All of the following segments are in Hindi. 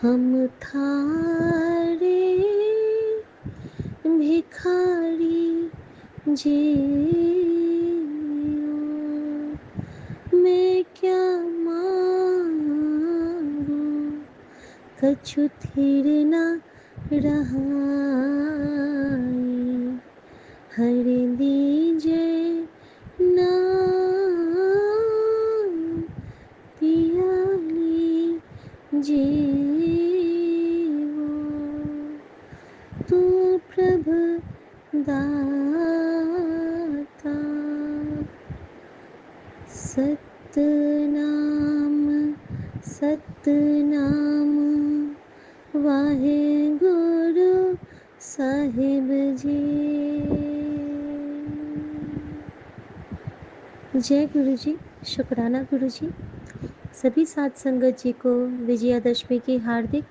हम थारे भिखारी जियो, मैं क्या मांगू कछु थिर न रहाई। हर दीजे नाम पियाली जीवो, तू प्रभु दाता। सतनाम सतनाम वाहे गुरु साहिब जी। जय गुरु जी। शुक्राना गुरु जी। सभी साध संगत जी को विजयादशमी की हार्दिक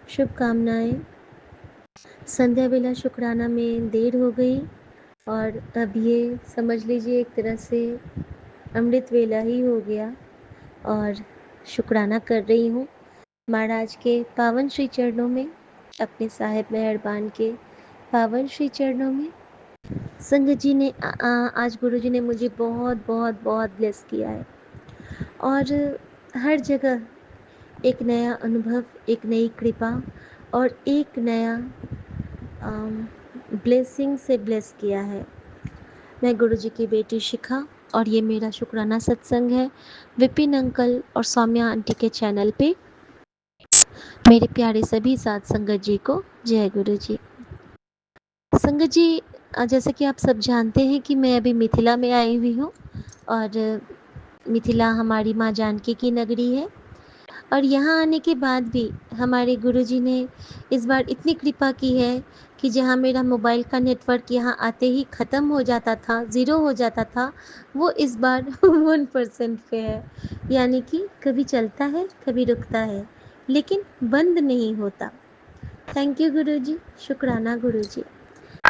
शुभकामनाएं। संध्या बेला शुक्राना में देर हो गई और अब ये समझ लीजिए एक तरह से अमृत वेला ही हो गया और शुक्राना कर रही हूँ महाराज के पावन श्री चरणों में, अपने साहिब मेहरबान के पावन श्री चरणों में। संगत जी ने आज गुरु जी ने मुझे बहुत बहुत बहुत ब्लेस किया है और हर जगह एक नया अनुभव, एक नई कृपा और एक नया ब्लेसिंग से ब्लेस किया है। मैं गुरु जी की बेटी शिखा और ये मेरा शुक्राना सत्संग है विपिन अंकल और सौम्या आंटी के चैनल पे। मेरे प्यारे सभी साध संगत जी को जय गुरु जी। संगत जी, जैसे कि आप सब जानते हैं कि मैं अभी मिथिला में आई हुई हूँ और मिथिला हमारी माँ जानकी की नगरी है और यहाँ आने के बाद भी हमारे गुरुजी ने इस बार इतनी कृपा की है कि जहाँ मेरा मोबाइल का नेटवर्क यहाँ आते ही ख़त्म हो जाता था, ज़ीरो हो जाता था, वो इस बार 1% पे है। यानी कि कभी चलता है, कभी रुकता है, लेकिन बंद नहीं होता। थैंक यू गुरुजी, शुक्राना गुरुजी।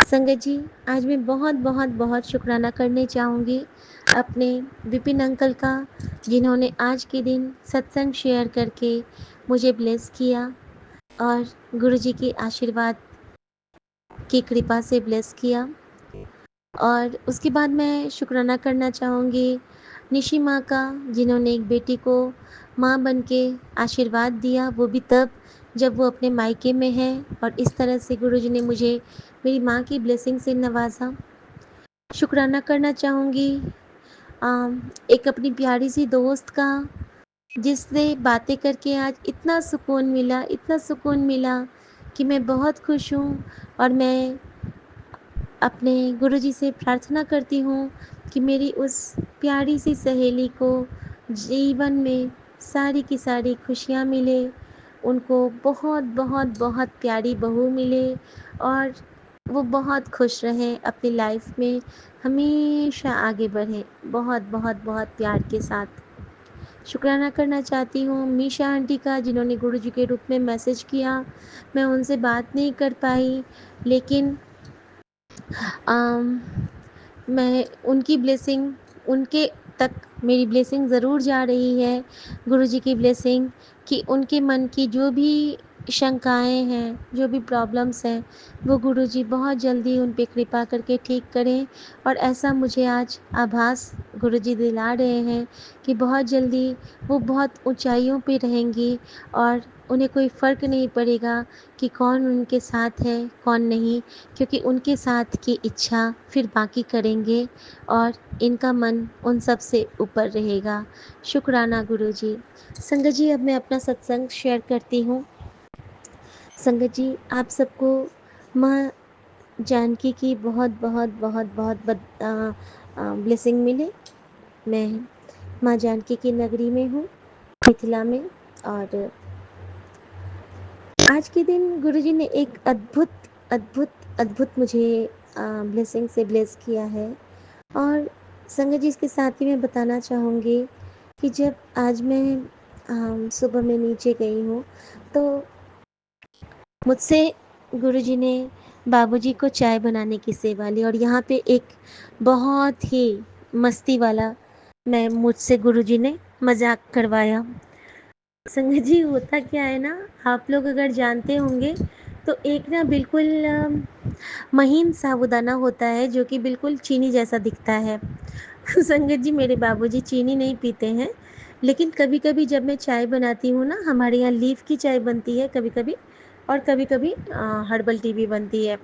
संगत जी, आज मैं बहुत बहुत बहुत शुक्राना करने चाहूँगी अपने विपिन अंकल का, जिन्होंने आज के दिन सत्संग शेयर करके मुझे ब्लेस किया और गुरुजी के आशीर्वाद की कृपा से ब्लेस किया। और उसके बाद मैं शुक्राना करना चाहूँगी निशी माँ का, जिन्होंने एक बेटी को माँ बन के आशीर्वाद दिया, वो भी तब जब वो अपने मायके में है। और इस तरह से गुरुजी ने मुझे मेरी माँ की ब्लेसिंग से नवाजा। शुक्राना करना चाहूँगी एक अपनी प्यारी सी दोस्त का, जिससे बातें करके आज इतना सुकून मिला, इतना सुकून मिला कि मैं बहुत खुश हूँ। और मैं अपने गुरुजी से प्रार्थना करती हूँ कि मेरी उस प्यारी सी सहेली को जीवन में सारी की सारी खुशियाँ मिले, उनको बहुत बहुत बहुत प्यारी बहू मिले और वो बहुत खुश रहें अपनी लाइफ में, हमेशा आगे बढ़ें बहुत बहुत बहुत प्यार के साथ। शुक्राना करना चाहती हूँ मीशा आंटी का, जिन्होंने गुरुजी के रूप में मैसेज किया। मैं उनसे बात नहीं कर पाई, लेकिन मैं उनकी ब्लेसिंग, उनके तक मेरी ब्लेसिंग ज़रूर जा रही है, गुरुजी की ब्लेसिंग, कि उनके मन की जो भी शंकाएं हैं, जो भी प्रॉब्लम्स हैं, वो गुरुजी बहुत जल्दी उन पे कृपा करके ठीक करें। और ऐसा मुझे आज आभास गुरुजी दिला रहे हैं कि बहुत जल्दी वो बहुत ऊंचाइयों पे रहेंगी और उन्हें कोई फ़र्क नहीं पड़ेगा कि कौन उनके साथ है कौन नहीं, क्योंकि उनके साथ की इच्छा फिर बाकी करेंगे और इनका मन उन सब से ऊपर रहेगा। शुक्राना गुरुजी। संगत जी, अब मैं अपना सत्संग शेयर करती हूँ। संगत जी, आप सबको माँ जानकी की बहुत बहुत बहुत बहुत ब्लेसिंग मिले। मैं माँ जानकी की नगरी में हूँ, मिथिला में, और आज के दिन गुरुजी ने एक अद्भुत अद्भुत अद्भुत मुझे ब्लेसिंग से ब्लेस किया है। और संगत जी, इसके साथ ही मैं बताना चाहूँगी कि जब आज मैं सुबह में नीचे गई हूँ तो मुझसे गुरुजी ने बाबूजी को चाय बनाने की सेवा ली और यहाँ पे एक बहुत ही मस्ती वाला मैं मुझसे गुरुजी ने मजाक करवाया। संगत जी, होता क्या है ना, आप लोग अगर जानते होंगे तो एक ना बिल्कुल महीन साबूदाना होता है जो कि बिल्कुल चीनी जैसा दिखता है। संगत जी, मेरे बाबूजी चीनी नहीं पीते हैं, लेकिन कभी-कभी जब मैं चाय बनाती हूँ ना, हमारे यहाँ लीफ की चाय बनती है कभी-कभी, और कभी-कभी हर्बल टी भी बनती है,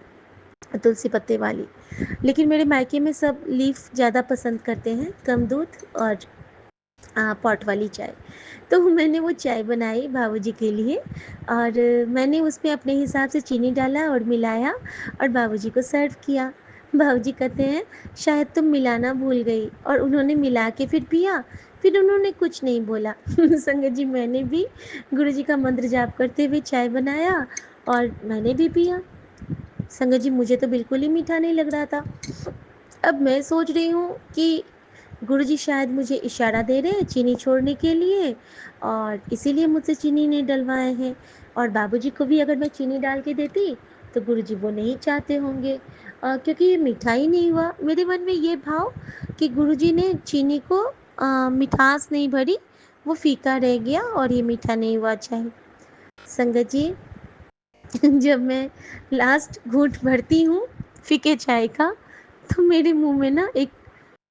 तुलसी पत्ते वाली। लेकिन मेरे मायके में सब लीफ ज़्यादा पसंद करते हैं, कम दूध और पॉट वाली चाय। तो मैंने वो चाय बनाई बाबूजी के लिए, और मैंने उसमें अपने हिसाब से चीनी डाला और मिलाया और बाबूजी को सर्व किया। बाबूजी कहते हैं, शायद तुम मिलाना भूल गई, और उन्होंने मिला के फिर पिया। फिर उन्होंने कुछ नहीं बोला। संगत जी, मैंने भी गुरुजी का मंत्र जाप करते हुए चाय बनाया और मैंने भी पिया। संगत जी, मुझे तो बिल्कुल ही मीठा नहीं लग रहा था। अब मैं सोच रही हूँ कि गुरुजी शायद मुझे इशारा दे रहे हैं चीनी छोड़ने के लिए, और इसीलिए मुझसे चीनी नहीं डलवाए हैं। और बाबूजी को भी अगर मैं चीनी डाल के देती तो गुरुजी वो नहीं चाहते होंगे, क्योंकि ये मीठा ही नहीं हुआ। मेरे मन में ये भाव कि गुरुजी ने चीनी को मिठास नहीं भरी, वो फीका रह गया और ये मीठा नहीं हुआ चाय। संगत जी, जब मैं लास्ट घूंट भरती हूँ फीके चाय का, तो मेरे मुंह में ना एक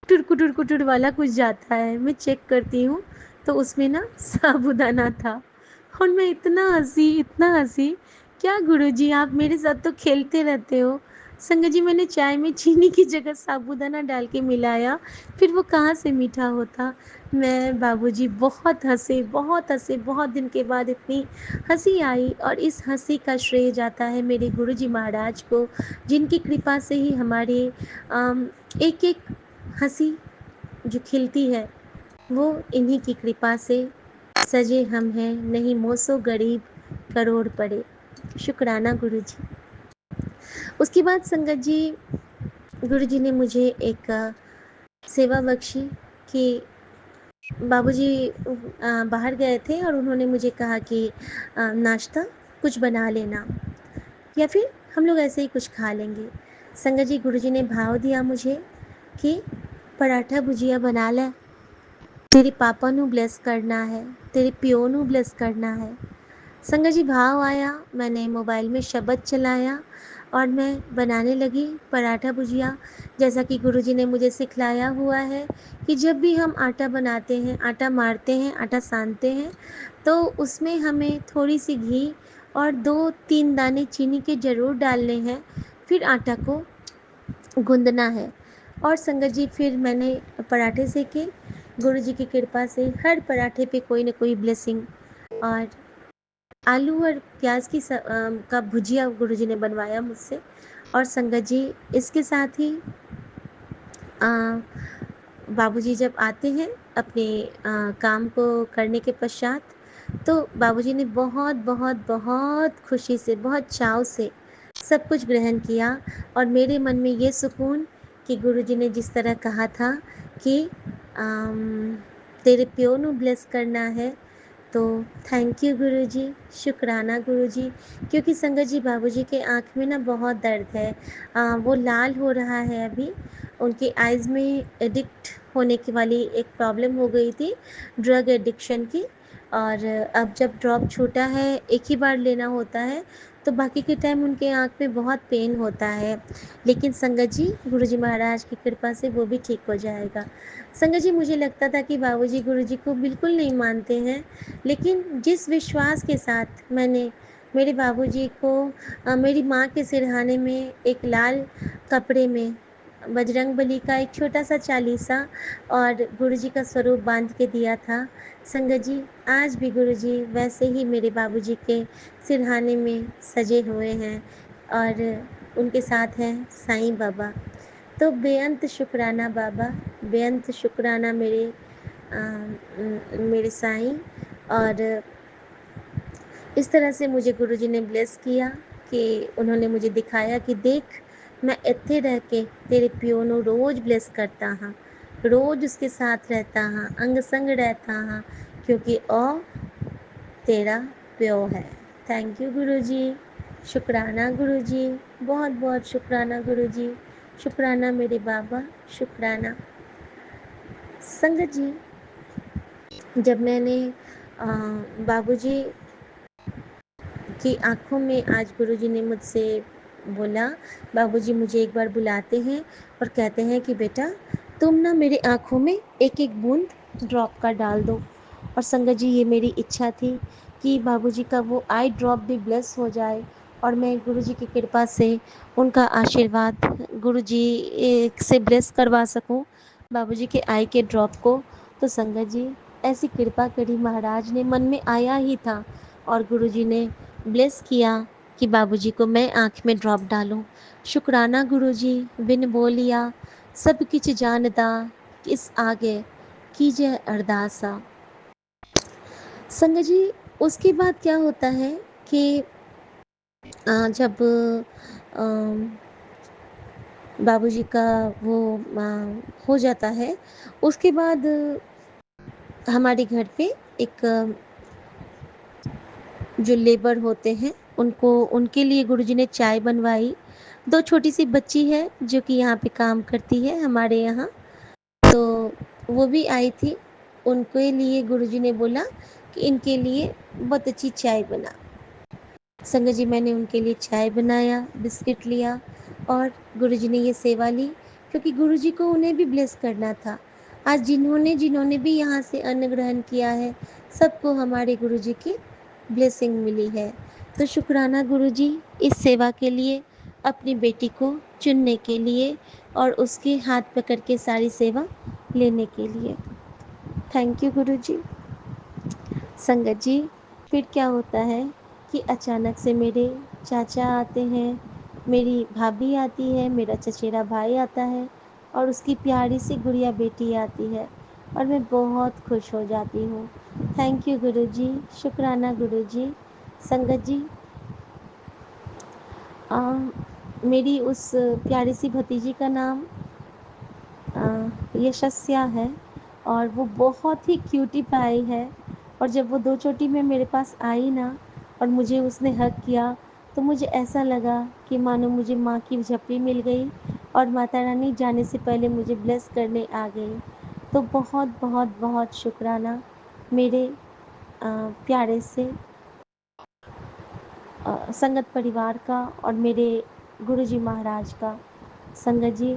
कुटुर कुटुर कुटुर वाला कुछ जाता है। मैं चेक करती हूँ तो उसमें ना साबूदाना था, और मैं इतना हंसी। क्या गुरुजी, आप मेरे साथ तो खेलते रहते हो। संगत जी, मैंने चाय में चीनी की जगह साबूदाना डाल के मिलाया, फिर वो कहाँ से मीठा होता। मैं बाबूजी बहुत हंसे, बहुत दिन के बाद इतनी हंसी आई, और इस हंसी का श्रेय जाता है मेरे गुरुजी महाराज को, जिनकी कृपा से ही हमारे एक एक हंसी जो खिलती है, वो इन्हीं की कृपा से सजे हम हैं, नहीं मोसो गरीब करोड़ पड़े। शुक्राना गुरुजी। उसके बाद संगत जी, गुरुजी ने मुझे एक सेवा बख्शी कि बाबूजी बाहर गए थे और उन्होंने मुझे कहा कि नाश्ता कुछ बना लेना, या फिर हम लोग ऐसे ही कुछ खा लेंगे। संगत जी, गुरुजी ने भाव दिया मुझे कि पराठा भुजिया बना ले, तेरे पापा ਨੂੰ ब्लेस करना है, तेरे प्यो ਨੂੰ ब्लेस करना है। संगत जी, भाव आया, मैंने मोबाइल में शब्द चलाया और मैं बनाने लगी पराठा भुजिया। जैसा कि गुरुजी ने मुझे सिखलाया हुआ है कि जब भी हम आटा बनाते हैं, आटा मारते हैं, आटा सानते हैं, तो उसमें हमें थोड़ी सी घी और 2-3 दाने चीनी के ज़रूर डालने हैं, फिर आटा को गूंदना है। और संगत जी, फिर मैंने पराठे सेके, गुरुजी की कृपा से हर पराठे पे कोई ना कोई ब्लेसिंग, और आलू और प्याज की का भुजिया गुरुजी ने बनवाया मुझसे। और संगत जी, इसके साथ ही बाबूजी जब आते हैं अपने काम को करने के पश्चात, तो बाबूजी ने बहुत बहुत बहुत खुशी से, बहुत चाव से सब कुछ ग्रहण किया। और मेरे मन में ये सुकून कि गुरुजी ने जिस तरह कहा था कि तेरे प्यो ਨੂੰ ब्लेस करना है, तो थैंक यू गुरुजी, शुक्राना गुरुजी। क्योंकि संगत जी, बाबूजी के आँख में ना बहुत दर्द है, वो लाल हो रहा है अभी। उनकी आइज़ में एडिक्ट होने की वाली एक प्रॉब्लम हो गई थी, ड्रग एडिक्शन की। और अब जब ड्रॉप छूटा है, एक ही बार लेना होता है, तो बाकी के टाइम उनके आँख में बहुत पेन होता है। लेकिन संगत जी, गुरुजी महाराज की कृपा से वो भी ठीक हो जाएगा। संगत जी, मुझे लगता था कि बाबूजी गुरुजी को बिल्कुल नहीं मानते हैं, लेकिन जिस विश्वास के साथ मैंने मेरे बाबूजी को मेरी माँ के सिरहाने में एक लाल कपड़े में बजरंगबली का एक छोटा सा चालीसा और गुरुजी का स्वरूप बांध के दिया था, संगत जी, आज भी गुरुजी वैसे ही मेरे बाबूजी के सिरहाने में सजे हुए हैं, और उनके साथ हैं साईं बाबा। तो बेअंत शुक्राना बाबा, बेअंत शुक्राना मेरे साईं। और इस तरह से मुझे गुरुजी ने ब्लेस किया कि उन्होंने मुझे दिखाया कि देख, मैं ਇੱਥੇ रह के तेरे प्यो ਨੂੰ रोज़ ब्लेस करता हाँ, रोज़ उसके साथ रहता हाँ, अंग संग रहता हाँ, क्योंकि ओ तेरा प्यो है। थैंक यू गुरुजी, शुक्राना गुरुजी, बहुत बहुत शुक्राना गुरुजी, शुक्राना मेरे बाबा, शुक्राना। संगत जी, जब मैंने बाबूजी की आंखों में आज गुरुजी ने मुझसे बोला, बाबूजी मुझे एक बार बुलाते हैं और कहते हैं कि बेटा तुम ना मेरी आंखों में एक एक बूंद ड्रॉप का डाल दो। और संगत जी ये मेरी इच्छा थी कि बाबूजी का वो आई ड्रॉप भी ब्लेस हो जाए और मैं गुरुजी की कृपा से उनका आशीर्वाद गुरुजी से ब्लेस करवा सकूं बाबूजी के आई के ड्रॉप को। तो संगत जी ऐसी कृपा करी महाराज ने, मन में आया ही था और गुरुजी ने ब्लेस किया कि बाबूजी को मैं आँख में ड्रॉप डालूं। शुक्राना गुरुजी, बिन बोलिया सब किछ जानदा, किस आगे कीजिए अरदासा। संगत जी उसके बाद क्या होता है कि जब बाबूजी का वो हो जाता है, उसके बाद हमारे घर पे एक जो लेबर होते हैं उनको उनके लिए गुरुजी ने चाय बनवाई। दो छोटी सी बच्ची है जो कि यहाँ पे काम करती है हमारे यहाँ, तो वो भी आई थी। उनके लिए गुरुजी ने बोला कि इनके लिए बहुत अच्छी चाय बना। संगत जी मैंने उनके लिए चाय बनाया, बिस्किट लिया और गुरुजी ने ये सेवा ली क्योंकि गुरुजी को उन्हें भी ब्लेस करना था। आज जिन्होंने जिन्होंने भी यहाँ से अन्न ग्रहण किया है सबको हमारे गुरुजी की ब्लेसिंग मिली है। तो शुक्राना गुरुजी इस सेवा के लिए, अपनी बेटी को चुनने के लिए और उसके हाथ पकड़ के सारी सेवा लेने के लिए। थैंक यू गुरुजी। संगत जी फिर क्या होता है कि अचानक से मेरे चाचा आते हैं, मेरी भाभी आती है, मेरा चचेरा भाई आता है और उसकी प्यारी सी गुड़िया बेटी आती है और मैं बहुत खुश हो जाती हूँ। थैंक यू गुरुजी, शुक्राना गुरुजी। संगत जी मेरी उस प्यारी सी भतीजी का नाम यशस्या है और वो बहुत ही क्यूटी पाई है। और जब वो दो चोटी में मेरे पास आई ना और मुझे उसने हग किया तो मुझे ऐसा लगा कि मानो मुझे माँ की झपड़ी मिल गई और माता रानी जाने से पहले मुझे ब्लेस करने आ गई। तो बहुत बहुत बहुत शुक्राना मेरे प्यारे से संगत परिवार का और मेरे गुरुजी महाराज का। संगत जी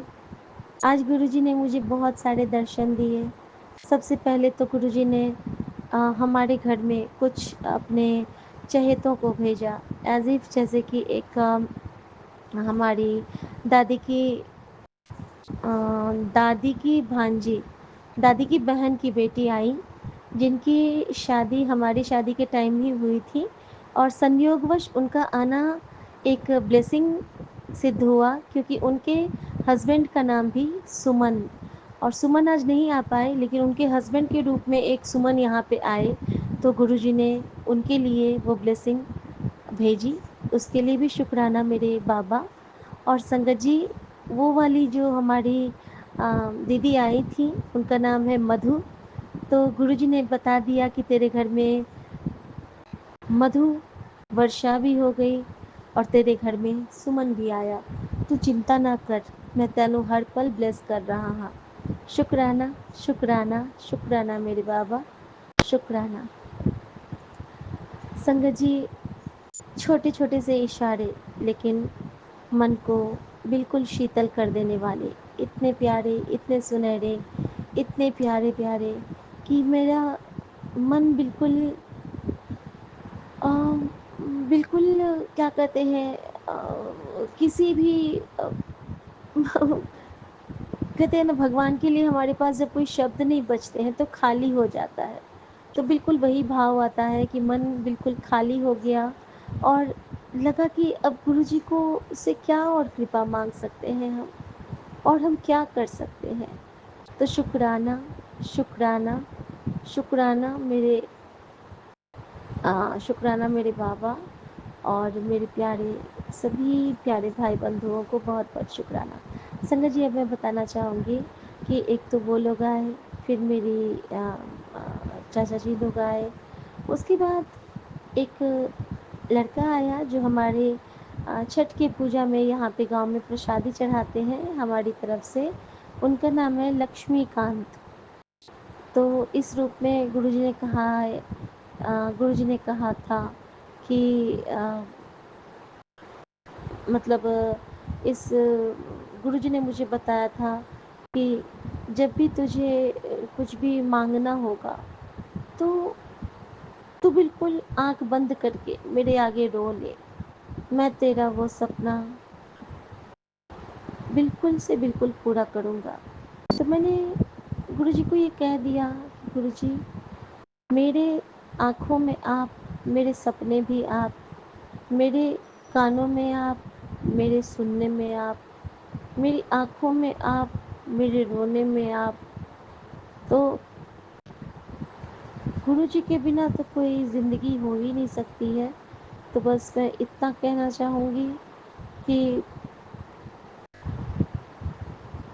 आज गुरुजी ने मुझे बहुत सारे दर्शन दिए। सबसे पहले तो गुरुजी ने हमारे घर में कुछ अपने चहेतों को भेजा, एज इफ जैसे कि एक हमारी दादी की दादी की भांजी, दादी की बहन की बेटी आई जिनकी शादी हमारी शादी के टाइम ही हुई थी और संयोगवश उनका आना एक ब्लेसिंग सिद्ध हुआ क्योंकि उनके हस्बैंड का नाम भी सुमन, और सुमन आज नहीं आ पाए लेकिन उनके हस्बैंड के रूप में एक सुमन यहाँ पे आए। तो गुरुजी ने उनके लिए वो ब्लेसिंग भेजी, उसके लिए भी शुक्राना मेरे बाबा। और संगत जी वो वाली जो हमारी दीदी आई थी उनका नाम है मधु। तो गुरुजी ने बता दिया कि तेरे घर में मधु वर्षा भी हो गई और तेरे घर में सुमन भी आया, तू चिंता ना कर, मैं तेनों हर पल ब्लेस कर रहा हाँ। शुक्राना शुक्राना शुक्राना मेरे बाबा, शुक्राना। संगत जी छोटे छोटे से इशारे लेकिन मन को बिल्कुल शीतल कर देने वाले, इतने प्यारे, इतने सुनहरे, इतने प्यारे प्यारे कि मेरा मन बिल्कुल अ, बिल्कुल क्या कहते हैं किसी भी कहते हैं ना भगवान के लिए हमारे पास जब कोई शब्द नहीं बचते हैं तो खाली हो जाता है। तो बिल्कुल वही भाव आता है कि मन बिल्कुल खाली हो गया और लगा कि अब गुरुजी को से क्या और कृपा मांग सकते हैं हम, और हम क्या कर सकते हैं। तो शुक्राना शुक्राना शुक्राना मेरे शुक्राना मेरे बाबा और मेरे प्यारे सभी प्यारे भाई बंधुओं को बहुत बहुत शुक्राना। संगत जी अब मैं बताना चाहूँगी कि एक तो वो लोग आए, फिर मेरी चाचा जी लोग आए, उसके बाद एक लड़का आया जो हमारे छठ की पूजा में यहाँ पे गांव में प्रसादी चढ़ाते हैं हमारी तरफ से, उनका नाम है लक्ष्मीकांत। तो इस रूप में गुरुजी ने कहा है गुरुजी ने कहा था कि मतलब इस गुरुजी ने मुझे बताया था कि जब भी तुझे कुछ भी मांगना होगा तो तू बिल्कुल आंख बंद करके मेरे आगे रो ले, मैं तेरा वो सपना बिल्कुल से बिल्कुल पूरा करूँगा। तो मैंने गुरुजी को ये कह दिया, गुरुजी मेरे आँखों में आप, मेरे सपने भी आप, मेरे कानों में आप, मेरे सुनने में आप, मेरी आँखों में आप, मेरे रोने में आप। तो गुरुजी के बिना तो कोई ज़िंदगी हो ही नहीं सकती है। तो बस मैं इतना कहना चाहूँगी कि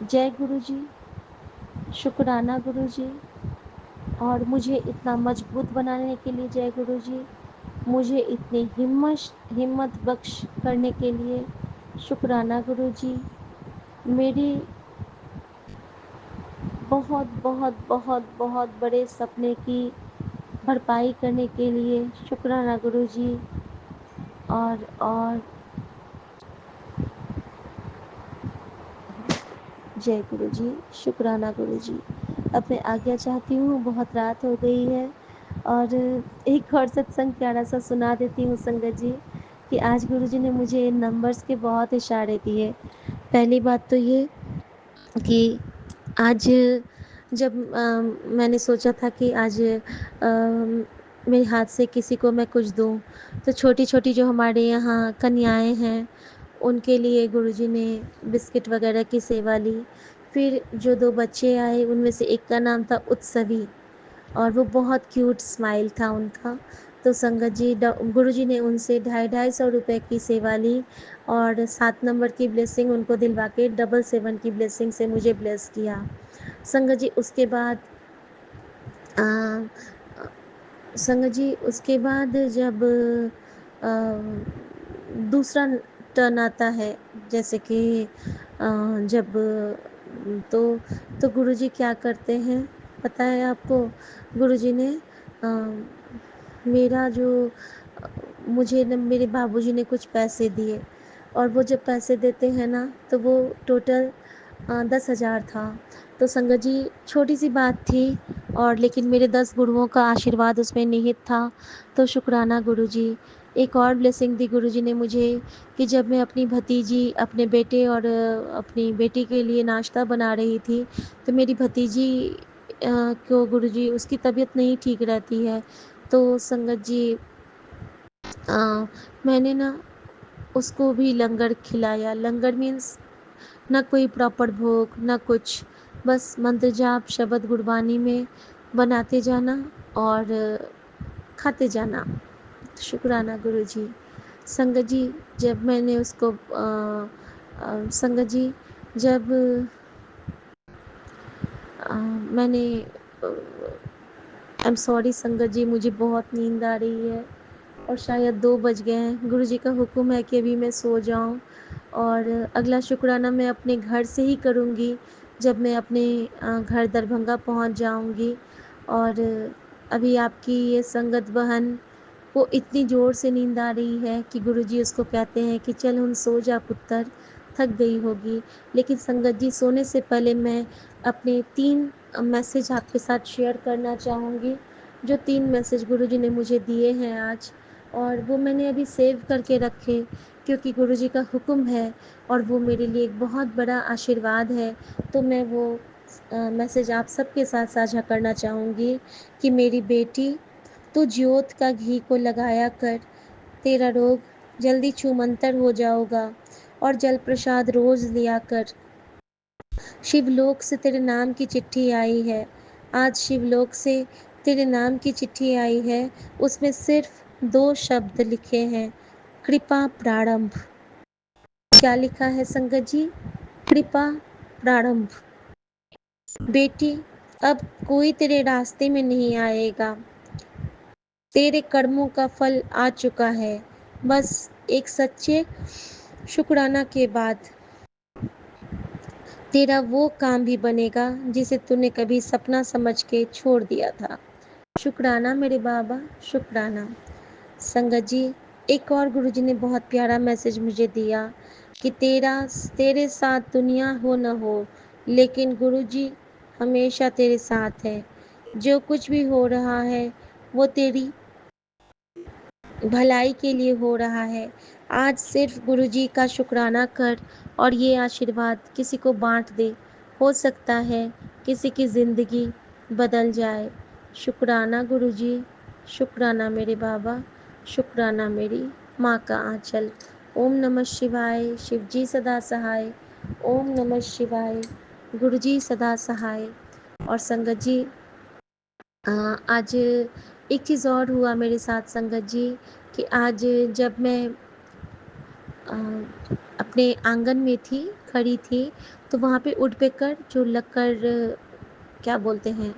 जय गुरुजी, शुक्राना गुरुजी, और मुझे इतना मजबूत बनाने के लिए जय गुरुजी, मुझे इतनी हिम्मत बख्श करने के लिए शुक्राना गुरुजी, मेरी बहुत बहुत बहुत बहुत बड़े सपने की भरपाई करने के लिए शुक्राना गुरुजी। और जय गुरुजी, शुक्राना गुरुजी। अब मैं आज्ञा चाहती हूँ, बहुत रात हो गई है, और एक और सत्संग प्यारा सा सुना देती हूँ संगत जी कि आज गुरुजी ने मुझे नंबर्स के बहुत इशारे दिए। पहली बात तो ये कि आज जब मैंने सोचा था कि आज मेरे हाथ से किसी को मैं कुछ दूँ, तो छोटी-छोटी जो हमारे यहाँ कन्याएँ हैं, उनके लिए गुरुजी ने बिस्किट वगैरह की सेवा ली। फिर जो 2 बच्चे आए, उनमें से एक का नाम था उत्सवी, और वो बहुत क्यूट स्माइल था उनका। तो संगत जी गुरुजी ने उनसे ₹250-250 की सेवा ली, और 7 नंबर की ब्लेसिंग उनको दिलवा के 777 की ब्लेसिंग से मुझे ब्लेस किया। संगत जी उसके बाद अ, संगत जी उसके बाद जब अ, दूसरा टर्न आता है, जैसे कि जब तो तो गुरुजी क्या करते हैं पता है आपको? गुरुजी ने अ, मेरा जो मुझे न मेरे बाबूजी ने कुछ पैसे दिए, और वो जब पैसे देते हैं ना तो वो टोटल 10,000 था। तो संगत जी छोटी सी बात थी, और लेकिन मेरे 10 गुरुओं का आशीर्वाद उसमें निहित था। तो शुक्राना गुरुजी। एक और ब्लेसिंग दी गुरुजी ने मुझे कि जब मैं अपनी भतीजी, अपने बेटे और अपनी बेटी के लिए नाश्ता बना रही थी, तो मेरी भतीजी को गुरुजी उसकी तबीयत नहीं ठीक रहती है। तो संगत जी मैंने ना उसको भी लंगर खिलाया। लंगर मीन्स ना कोई प्रॉपर भोग ना कुछ, बस मंत्र जाप शब्द गुरबानी में बनाते जाना और खाते जाना। शुक्राना गुरुजी। संगत जी जब मैंने उसको संगत जी जब मैंने आई एम सॉरी संगत जी, मुझे बहुत नींद आ रही है और शायद 2 बज गए हैं। गुरुजी का हुक्म है कि अभी मैं सो जाऊं, और अगला शुक्राना मैं अपने घर से ही करूंगी जब मैं अपने घर दरभंगा पहुंच जाऊंगी। और अभी आपकी ये संगत बहन को इतनी ज़ोर से नींद आ रही है कि गुरुजी उसको कहते हैं कि चल हुन सो जा पुत्र, थक गई होगी। लेकिन संगत जी सोने से पहले मैं अपने 3 मैसेज आपके साथ शेयर करना चाहूँगी, जो 3 मैसेज गुरुजी ने मुझे दिए हैं आज, और वो मैंने अभी सेव करके रखे क्योंकि गुरुजी का हुक्म है और वो मेरे लिए एक बहुत बड़ा आशीर्वाद है। तो मैं वो मैसेज आप सबके साथ साझा करना चाहूँगी कि मेरी बेटी, तू ज्योत का घी को लगाया कर, तेरा रोग जल्दी छूमंतर हो जाओगा, और जल प्रसाद रोज लिया कर। शिवलोक से तेरे नाम की चिट्ठी आई है, आज शिवलोक से तेरे नाम की चिट्ठी आई है, उसमें सिर्फ 2 शब्द लिखे हैं, कृपा प्रारंभ। क्या लिखा है संगत जी? कृपा प्रारंभ। बेटी अब कोई तेरे रास्ते में नहीं आएगा, तेरे कर्मों का फल आ चुका है। बस एक सच्चे शुक्राना के बाद तेरा वो काम भी बनेगा जिसे तूने कभी सपना समझ के छोड़ दिया था। शुक्राना मेरे बाबा, शुक्राना। संगत जी, एक और गुरुजी ने बहुत प्यारा मैसेज मुझे दिया कि तेरे साथ दुनिया हो न हो, लेकिन गुरुजी हमेशा तेरे साथ है। जो कुछ भी हो रहा है वो तेरी भलाई के लिए हो रहा है। आज सिर्फ गुरुजी का शुक्राना कर और ये आशीर्वाद किसी को बांट दे। हो सकता है किसी की ज़िंदगी बदल जाए। शुक्राना गुरुजी, शुक्राना मेरे बाबा, शुक्राना मेरी माँ का आंचल। ओम नमः शिवाय, शिवजी सदा सहाय। ओम नमः शिवाय, गुरुजी सदा सहाय। और संगत जी, आज एक चीज़ और हुआ मेरे साथ संगत जी, कि आज जब मैं अपने आंगन में थी, खड़ी थी, तो वहाँ पे वुडपेकर जो लक्कड़, क्या बोलते हैं,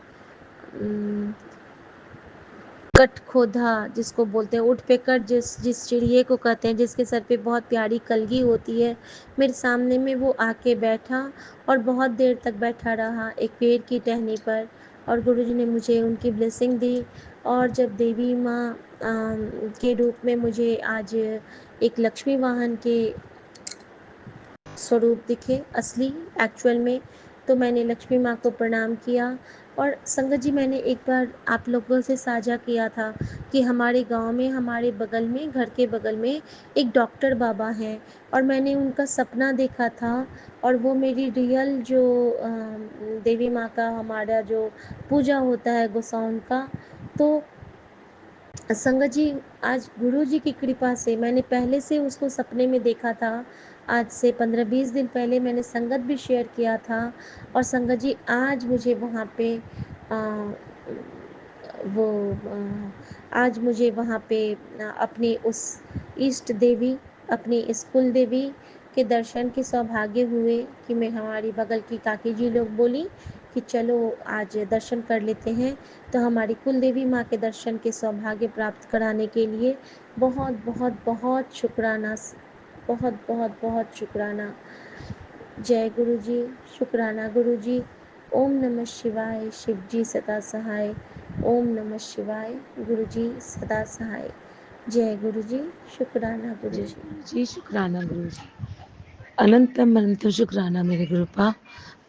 कटखोदा जिसको बोलते हैं, वुडपेकर जिस चिड़िए को कहते हैं, जिसके सर पे बहुत प्यारी कलगी होती है, मेरे सामने में वो आके बैठा और बहुत देर तक बैठा रहा एक पेड़ की टहनी पर। और गुरुजी ने मुझे उनकी ब्लेसिंग दी। और जब देवी माँ के रूप में मुझे आज एक लक्ष्मी वाहन के स्वरूप दिखे असली, एक्चुअल में, तो मैंने लक्ष्मी माँ को प्रणाम किया। और संगत जी, मैंने एक बार आप लोगों से साझा किया था कि हमारे गांव में, हमारे बगल में, घर के बगल में एक डॉक्टर बाबा हैं, और मैंने उनका सपना देखा था। और वो मेरी रियल जो देवी माँ का हमारा जो पूजा होता है गोसाउन का, तो संगत जी, आज गुरु जी की कृपा से मैंने पहले से उसको सपने में देखा था। आज से 15-20 दिन पहले मैंने संगत भी शेयर किया था। और संगत जी, आज मुझे वहाँ पे आ, वो आज मुझे वहाँ पे अपनी उस इष्ट देवी, अपनी इस कुल देवी के दर्शन के सौभाग्य हुए कि मैं, हमारी बगल की काकी जी लोग बोली कि चलो आज दर्शन कर लेते हैं। तो हमारी कुल देवी माँ के दर्शन के सौभाग्य प्राप्त कराने के लिए बहुत बहुत बहुत शुक्राना, बहुत बहुत बहुत शुक्राना। जय गुरु जी, शुक्राना गुरु जी। ओम नमः शिवाय, शिव जी सदा सहाय। ओम नमः शिवाय, गुरु जी सदा सहाय। जय गुरु जी, शुक्राना गुरु जय जी। गुरु जी, शुक्राना गुरु जी। अनंतम अनंतम शुक्राना मेरे गुरुपा,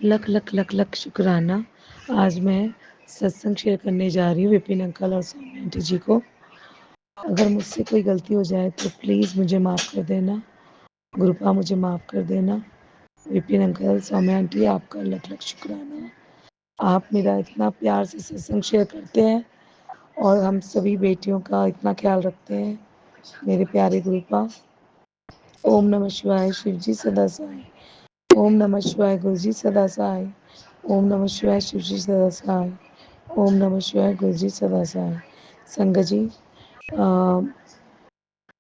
लख लख लख लख शुक्राना। आज मैं सत्संग शेयर करने जा रही हूँ विपिन अंकल और सौम्या आंटी जी को। अगर मुझसे कोई गलती हो जाए तो प्लीज़ मुझे माफ़ कर देना। गुरुपा मुझे माफ़ कर देना। विपिन अंकल, सौम्या आंटी, आपका लख लख शुक्राना। आप मेरा इतना प्यार से सत्संग शेयर करते हैं और हम सभी बेटियों का इतना ख्याल रखते हैं। मेरे प्यारे गुरुपा, ओम नमः शिवाय, शिव जी सदा सहाय। ओम नमः शिवाय, गुरु जी सदा सहाय। ओम नमः शिवाय, शिव जी सदा सहाय। ओम नमः शिवाय, गुरु जी सदा सहाय। संगत जी,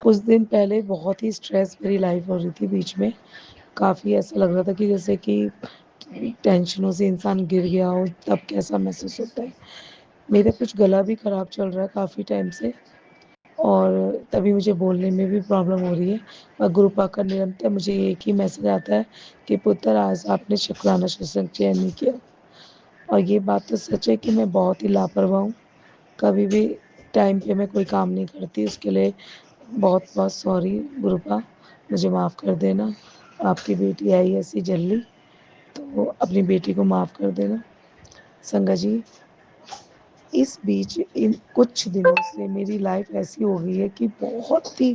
कुछ दिन पहले बहुत ही स्ट्रेस भरी लाइफ हो रही थी बीच में। काफ़ी ऐसा लग रहा था कि जैसे कि टेंशनों से इंसान गिर गया हो, तब कैसा महसूस होता है। मेरा कुछ गला भी ख़राब चल रहा है काफ़ी टाइम से, और तभी मुझे बोलने में भी प्रॉब्लम हो रही है। और गुरुपा का निरंतर मुझे एक ही मैसेज आता है कि पुत्र, आज आपने शुक्राना सत्संग शेयर नहीं किया। और ये बात तो सच है कि मैं बहुत ही लापरवाह हूँ। कभी भी टाइम पे मैं कोई काम नहीं करती, उसके लिए बहुत बहुत सॉरी गुरुपा, मुझे माफ़ कर देना। आपकी बेटी आई ऐसी जल्दी, तो अपनी बेटी को माफ़ कर देना। संगत जी, इस बीच इन कुछ दिनों से मेरी लाइफ ऐसी हो गई है कि बहुत ही,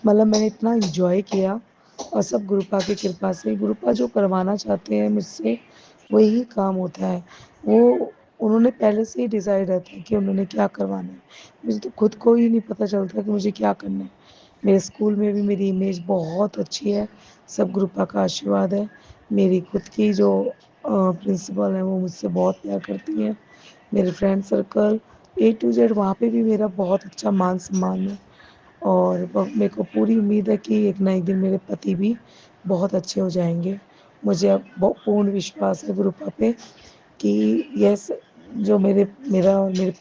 मतलब मैंने इतना एंजॉय किया। और सब गुरुपा की कृपा से, गुरुपा जो करवाना चाहते हैं मुझसे वही काम होता है। वो उन्होंने पहले से ही डिसाइड रहता है कि उन्होंने क्या करवाना है। मुझे तो खुद को ही नहीं पता चलता कि मुझे क्या करना है। मेरे स्कूल में भी मेरी इमेज बहुत अच्छी है, सब गुरुपा का आशीर्वाद है। मेरी खुद की जो प्रिंसिपल हैं वो मुझसे बहुत प्यार करती हैं। मेरे friend circle A to Z, वहाँ पे भी मेरा बहुत अच्छा मान सम्मान है। और मेरे को पूरी उम्मीद है कि एक ना एक दिन मेरे पति भी बहुत अच्छे हो जाएंगे। मुझे अब पूर्ण विश्वास है गुरुपा पे कि यस, जो मेरा और मेरे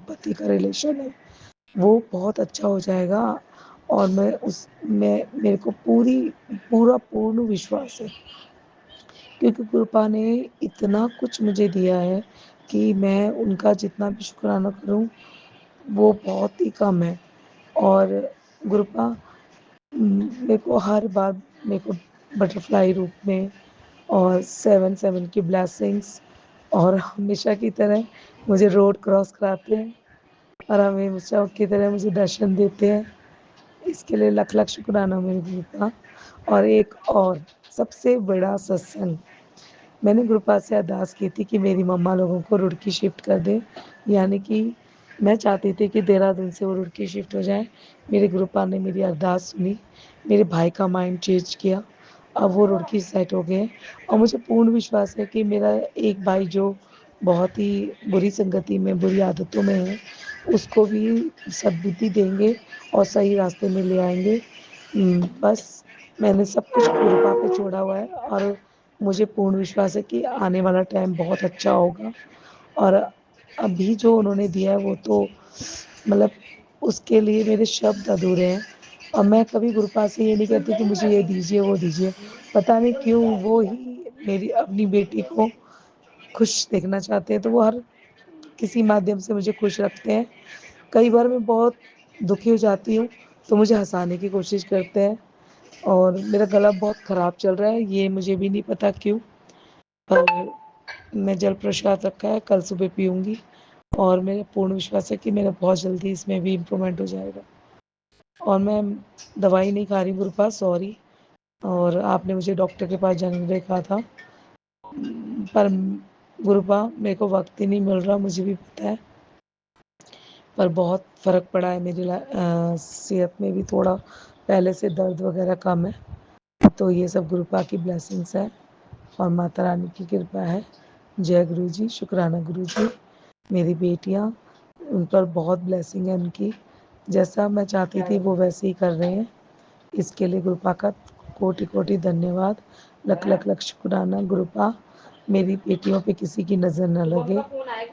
पति का रिलेशन है वो बहुत अच्छा हो जाएगा। और मैं मेरे को पूरा पूर्ण विश्वास है, क्योंकि कृपा ने इतना कुछ मुझे दिया है कि मैं उनका जितना भी शुक्राना करूं वो बहुत ही कम है। और गुरुपा मेरे को हर बार मेरे को बटरफ्लाई रूप में और 7-7 की ब्लेसिंग्स और हमेशा की तरह मुझे रोड क्रॉस कराते हैं और हमेशा की तरह मुझे दर्शन देते हैं। इसके लिए लख लख शुक्राना मेरे गुरु का। और एक और सबसे बड़ा सत्संग, मैंने गुरुपाद से अरदास की थी कि मेरी मम्मा लोगों को रुड़की शिफ्ट कर दें, यानी कि मैं चाहती थी कि देहरादून से वो रुड़की शिफ्ट हो जाए। मेरे गुरुपाद ने मेरी अरदास सुनी, मेरे भाई का माइंड चेंज किया, अब वो रुड़की सेट हो गए हैं। और मुझे पूर्ण विश्वास है कि मेरा एक भाई जो बहुत ही बुरी संगति में, बुरी आदतों में है, उसको भी सद्बुद्धि देंगे और सही रास्ते में ले आएंगे। बस मैंने सब कुछ गुरुपा पे छोड़ा हुआ है और मुझे पूर्ण विश्वास है कि आने वाला टाइम बहुत अच्छा होगा। और अभी जो उन्होंने दिया है वो तो मतलब उसके लिए मेरे शब्द अधूरे हैं। और मैं कभी गुरुपाद से ये नहीं कहती कि मुझे ये दीजिए वो दीजिए, पता नहीं क्यों वो ही मेरी अपनी बेटी को खुश देखना चाहते हैं, तो वो हर किसी माध्यम से मुझे खुश रखते हैं। कई बार मैं बहुत दुखी हो जाती हूँ तो मुझे हंसाने की कोशिश करते हैं। और मेरा गला बहुत ख़राब चल रहा है, ये मुझे भी नहीं पता क्यों। पर मैं जल प्रसाद रखा है, कल सुबह पीऊँगी और मेरा पूर्ण विश्वास है कि मेरा बहुत जल्दी इसमें भी इम्प्रूवमेंट हो जाएगा। और मैं दवाई नहीं खा रही गुरु पास, सॉरी। और आपने मुझे डॉक्टर के पास जाने के लिए कहा था, पर गुरुपा मेरे को वक्त ही नहीं मिल रहा, मुझे भी पता है। पर बहुत फ़र्क पड़ा है मेरी सेहत में भी, थोड़ा पहले से दर्द वगैरह कम है। तो ये सब गुरुपा की ब्लेसिंग्स है और माता रानी की कृपा है। जय गुरु जी, शुक्राना गुरु जी। मेरी बेटियाँ, उन पर बहुत ब्लेसिंग है उनकी, जैसा मैं चाहती थी वो वैसे ही कर रहे हैं। इसके लिए गुरुपा का कोटि कोटि धन्यवाद, लख लख लख शुक्राना गुरुपा। मेरी बेटियों पे किसी की नज़र न लगे,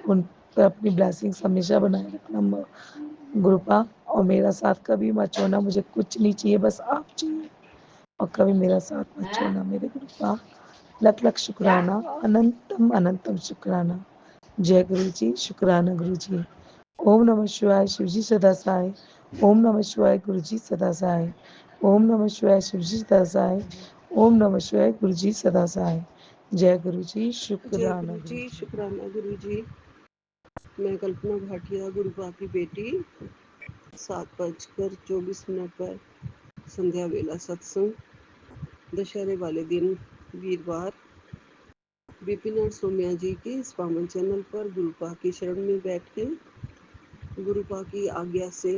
उन पर अपनी ब्लेसिंग्स हमेशा बनाए रखना गुरुपा। और मेरा साथ कभी मत छोड़ना, मुझे कुछ नहीं चाहिए, बस आप चाहिए। और कभी मेरा साथ मत छोड़ना मेरे गुरुपा। लख लख शुक्राना, अनंतम अनंतम शुक्राना। जय गुरु जी, शुक्राना गुरु जी। ओम नमः शिवाय, शिव जी सदा सहाय। ओम नमः शिवाय, गुरु जी सदा सहाय। ओम नमः शिवाय, शिव जी सदा सहाय। ओम नमः शिवाय, गुरु जी सदा सहाय। जय गुरु जी, जय शुक्राना गुरु गुरु जी, जी। शुक्राना गुरु जी। मैं कल्पना भाटिया, गुरुपा की बेटी, 7:24 पर संध्या वेला सत्संग, दशहरे वाले दिन वीरवार, विपिन और सोम्या जी के इस पावन चैनल पर गुरुपा की शरण में बैठ के गुरुपा की आज्ञा से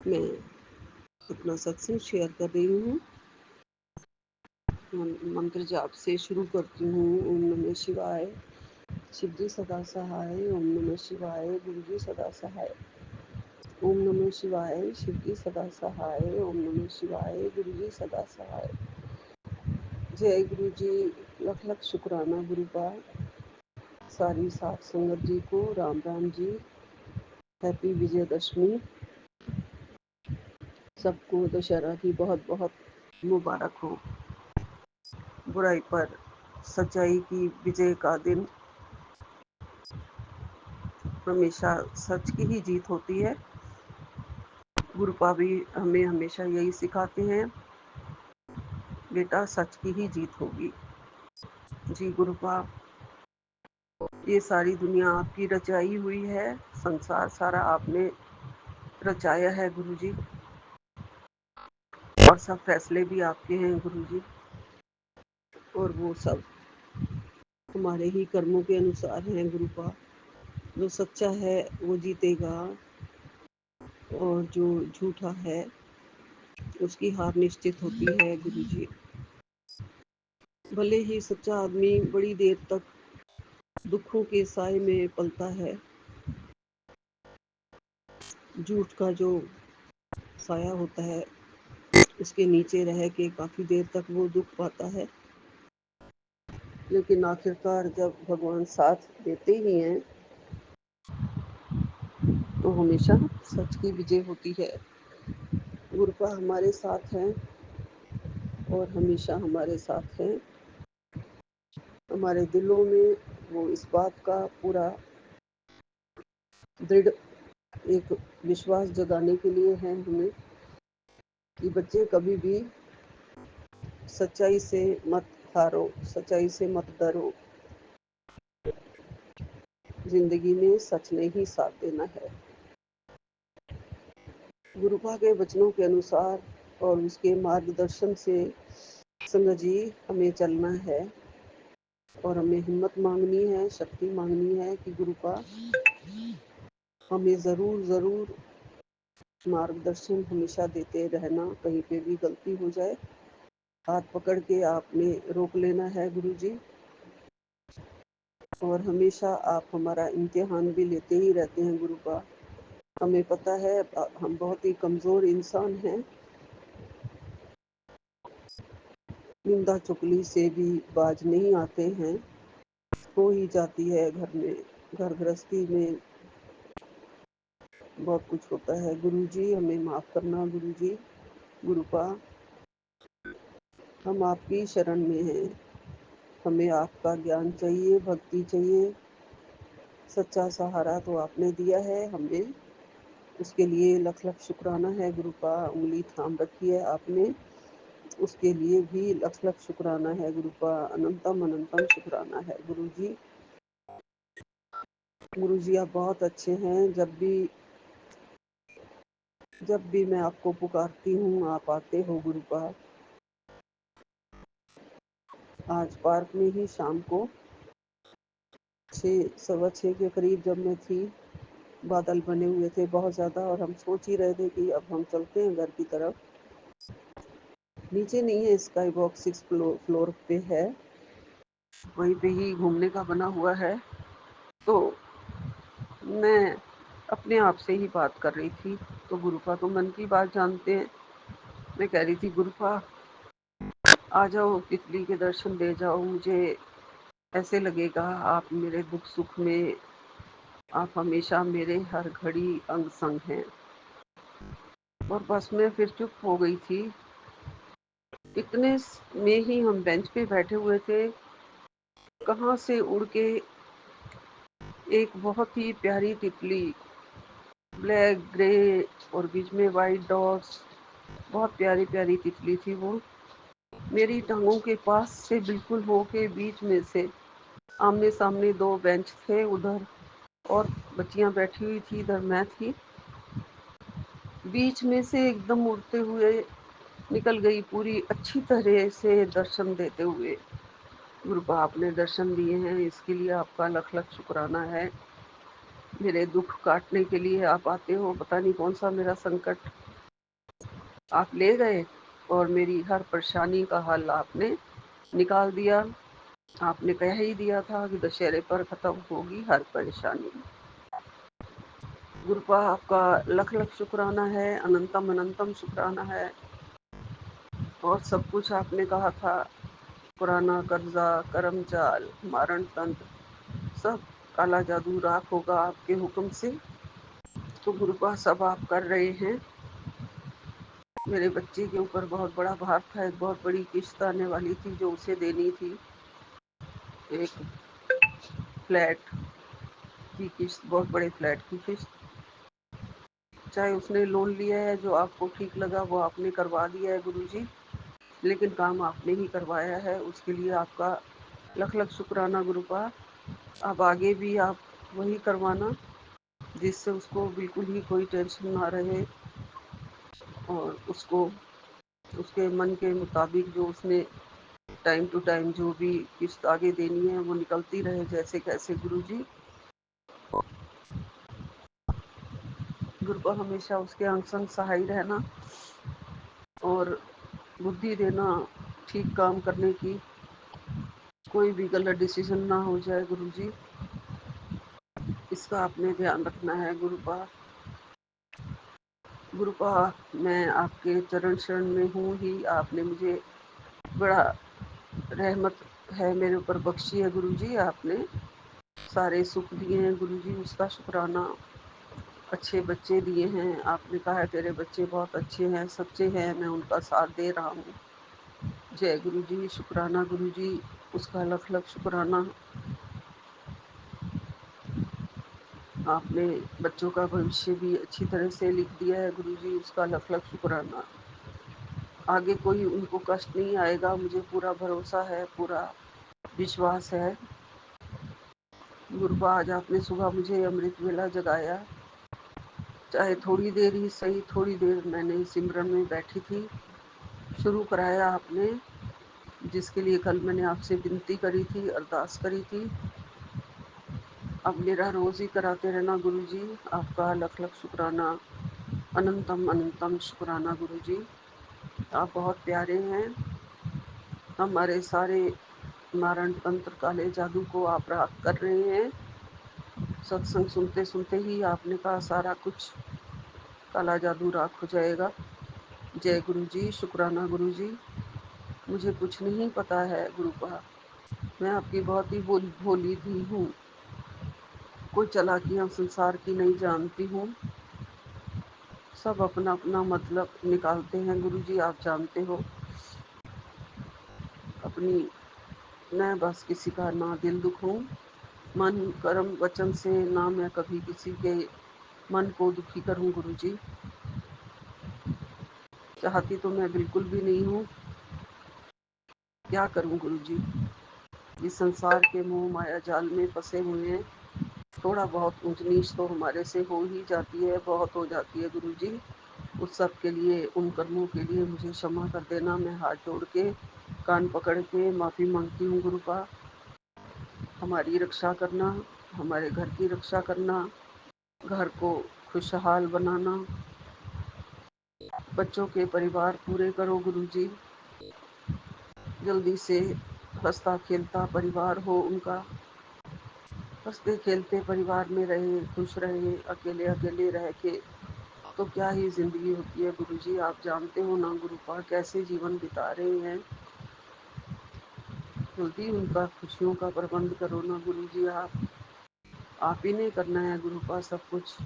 मैं अपना सत्संग शेयर कर रही हूँ। मंत्र जाप से शुरू करती हूँ। ओम नमः शिवाय, शिव जी सदा सहाय। ओम नमः शिवाय, गुरु जी सदा सहाय। ओम नमः शिवाय, शिव जी सदा सहाय। ओम नमः शिवाय, गुरु जी सदा सहाय। जय गुरु जी, लख लख शुक्राना गुरु का। सारी सात संगत जी को राम राम जी, हैप्पी विजयदशमी। सबको दशहरा की बहुत बहुत मुबारक हो। बुराई पर सच्चाई की विजय का दिन, हमेशा सच की ही जीत होती है। गुरुपा भी हमें हमेशा यही सिखाते हैं, बेटा सच की ही जीत होगी। जी गुरुपा, ये सारी दुनिया आपकी रचाई हुई है, संसार सारा आपने रचाया है गुरुजी, और सब फैसले भी आपके हैं गुरुजी, और वो सब हमारे ही कर्मों के अनुसार हैं गुरुपा। जो सच्चा है वो जीतेगा, और जो झूठा है उसकी हार निश्चित होती है गुरुजी। भले ही सच्चा आदमी बड़ी देर तक दुखों के साए में पलता है, झूठ का जो साया होता है उसके नीचे रह के काफ़ी देर तक वो दुख पाता है। लेकिन आखिरकार जब भगवान साथ देते ही हैं तो हमेशा सच की विजय होती है। गुरुपा हमारे साथ हैं और हमेशा हमारे साथ हैं। हमारे दिलों में वो इस बात का पूरा दृढ़ एक विश्वास जगाने के लिए है हमें कि बच्चे कभी भी सच्चाई से मत हारो, सच्चाई से मत डरो। जिंदगी में सच ने ही साथ देना है। गुरुपा के वचनों के अनुसार और उसके मार्गदर्शन से संगत जी हमें चलना है और हमें हिम्मत मांगनी है, शक्ति मांगनी है कि गुरुपा हमें ज़रूर ज़रूर मार्गदर्शन हमेशा देते रहना। कहीं पे भी गलती हो जाए हाथ पकड़ के आपने रोक लेना है गुरु जी। और हमेशा आप हमारा इम्तिहान भी लेते ही रहते हैं गुरुपा। हमें पता है हम बहुत ही कमज़ोर इंसान हैं। निंदा चुगली से भी बाज नहीं आते हैं। हो ही जाती है घर में, घर गृहस्थी में बहुत कुछ होता है। गुरु जी हमें माफ़ करना गुरु जी। गुरुपा हम आपकी शरण में हैं। हमें आपका ज्ञान चाहिए, भक्ति चाहिए। सच्चा सहारा तो आपने दिया है हमें, उसके लिए लख लख शुक्राना है गुरुपा। उंगली थाम रखी है आपने, उसके लिए भी लख लख शुक्राना है गुरुपा। अनंतम अनंतम शुक्राना है गुरु जी। गुरु जी आप बहुत अच्छे हैं। जब भी मैं आपको पुकारती हूँ आप आते हो गुरुपा। आज पार्क में ही शाम को 6, 6:15 के करीब जब मैं थी, बादल बने हुए थे बहुत ज़्यादा और हम सोच ही रहे थे कि अब हम चलते हैं घर की तरफ। नीचे नहीं है, स्काई वॉक 6 फ्लोर पे है, वहीं पे ही घूमने का बना हुआ है। तो मैं अपने आप से ही बात कर रही थी, तो गुरुपा तो मन की बात जानते हैं। मैं कह रही थी गुरुपा आ जाओ, तितली के दर्शन दे जाओ मुझे। ऐसे लगेगा आप मेरे दुख सुख में, आप हमेशा मेरे हर घड़ी अंग संग हैं। और बस मैं फिर चुप हो गई थी। इतने में ही हम बेंच पे बैठे हुए थे, कहाँ से उड़ के एक बहुत ही प्यारी तितली, ब्लैक ग्रे और बीच में वाइट डॉट्स, बहुत प्यारी प्यारी तितली थी वो, मेरी टांगों के पास से बिल्कुल होके बीच में से, आमने सामने 2 बेंच थे उधर और बच्चियां बैठी हुई थी, इधर मैं थी, बीच में से एकदम उड़ते हुए निकल गई पूरी अच्छी तरह से दर्शन देते हुए। गुरुपा आपने दर्शन दिए हैं, इसके लिए आपका लख लख शुक्राना है। मेरे दुख काटने के लिए आप आते हो, पता नहीं कौन सा मेरा संकट आप ले गए और मेरी हर परेशानी का हल आपने निकाल दिया। आपने कह ही दिया था कि दशहरे पर खत्म होगी हर परेशानी। गुरुपा आपका लख लख शुक्राना है, अनंतम अनंतम शुक्राना है। और सब कुछ आपने कहा था, पुराना कर्जा, करम चाल, मारण तंत्र, सब काला जादू राख होगा आपके हुक्म से। तो गुरुपा सब आप कर रहे हैं। मेरे बच्चे के ऊपर बहुत बड़ा भार था, एक बहुत बड़ी किस्त आने वाली थी जो उसे देनी थी, एक फ्लैट की किस्त, बहुत बड़े फ्लैट की किस्त। चाहे उसने लोन लिया है, जो आपको ठीक लगा वो आपने करवा दिया है गुरुजी, लेकिन काम आपने ही करवाया है, उसके लिए आपका लख लख शुक्राना गुरुपा। अब आगे भी आप वही करवाना जिससे उसको बिल्कुल ही कोई टेंशन ना रहे और उसको उसके मन के मुताबिक जो उसने टाइम टू टाइम जो भी किस्त आगे देनी है वो निकलती रहे जैसे कैसे गुरुजी। गुरुपा हमेशा उसके अंग संग सहाय रहना और बुद्धि देना ठीक काम करने की, कोई भी गलत डिसीजन ना हो जाए गुरुजी, इसका आपने ध्यान रखना है गुरुपा। गुरुपा मैं आपके चरण शरण में हूँ ही, आपने मुझे बड़ा रहमत है मेरे ऊपर बख्शी है गुरुजी, आपने सारे सुख दिए हैं गुरुजी, उसका शुक्राना। अच्छे बच्चे दिए हैं, आपने कहा है तेरे बच्चे बहुत अच्छे हैं, सच्चे हैं, मैं उनका साथ दे रहा हूँ। जय गुरुजी, शुक्राना गुरुजी, उसका लख लख शुक्राना। आपने बच्चों का भविष्य भी अच्छी तरह से लिख दिया है गुरुजी, उसका लख लख शुक्राना। आगे कोई उनको कष्ट नहीं आएगा, मुझे पूरा भरोसा है, पूरा विश्वास है। गुरुपा आज आपने सुबह मुझे अमृत वेला जगाया, चाहे थोड़ी देर ही सही, थोड़ी देर मैंने सिमरन में बैठी थी। शुरू कराया आपने, जिसके लिए कल मैंने आपसे विनती करी थी, अरदास करी थी। अब मेरा रोज़ ही कराते रहना गुरुजी, आपका लख लख शुक्राना, अनंतम अनंतम शुक्राना गुरुजी। आप बहुत प्यारे हैं। हमारे सारे मारण तंत्र काले जादू को आप राख कर रहे हैं। सत्संग सुनते सुनते ही आपने कहा सारा कुछ काला जादू राख हो जाएगा। जय गुरु जी, शुक्राना गुरु जी। मुझे कुछ नहीं पता है गुरुपा, मैं आपकी बहुत ही भोली धी हूँ, कोई चालाकियाँ संसार की नहीं जानती हूँ। सब अपना अपना मतलब निकालते हैं गुरु जी, आप जानते हो। अपनी मैं बस किसी का ना दिल दुखूं, मन कर्म वचन से ना मैं कभी किसी के मन को दुखी करूं गुरु जी। चाहती तो मैं बिल्कुल भी नहीं हूँ, क्या करूं गुरु जी। इस संसार के मोह माया जाल में फंसे हुए हैं। थोड़ा बहुत ऊंच नीच तो हमारे से हो ही जाती है, बहुत हो जाती है गुरु जी। उस सब के लिए, उन कर्मों के लिए मुझे क्षमा कर देना। मैं हाथ जोड़ के कान पकड़ के माफ़ी मांगती हूँ गुरुपा। हमारी रक्षा करना, हमारे घर की रक्षा करना, घर को खुशहाल बनाना, बच्चों के परिवार पूरे करो गुरुजी। जल्दी से हंसता खेलता परिवार हो उनका, हंसते खेलते परिवार में रहे, खुश रहे। अकेले अकेले रह के तो क्या ही जिंदगी होती है गुरुजी, आप जानते हो ना गुरुपा कैसे जीवन बिता रहे हैं। जल्दी उनका खुशियों का प्रबंध करो ना गुरुजी। आप ही ने करना है गुरुपा सब कुछ।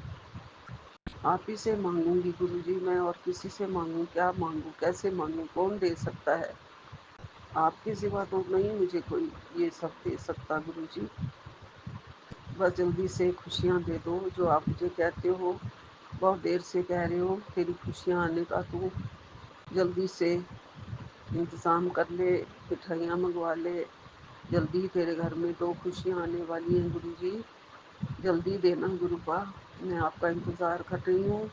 आप ही से मांगूंगी गुरुजी मैं, और किसी से मांगूं? क्या मांगूं, कैसे मांगूं, कौन दे सकता है? आपके सिवा तो नहीं मुझे कोई ये सब दे सकता गुरुजी। बस जल्दी से खुशियाँ दे दो जो आप मुझे कहते हो, बहुत देर से कह रहे हो तेरी खुशियाँ आने का, तू जल्दी से इंतज़ाम कर ले, मिठाइयाँ मंगवा ले। जल्दी तेरे घर में 2 खुशियाँ आने वाली हैं गुरुजी, जल्दी देना गुरुपा। मैं आपका इंतज़ार कर रही हूँ।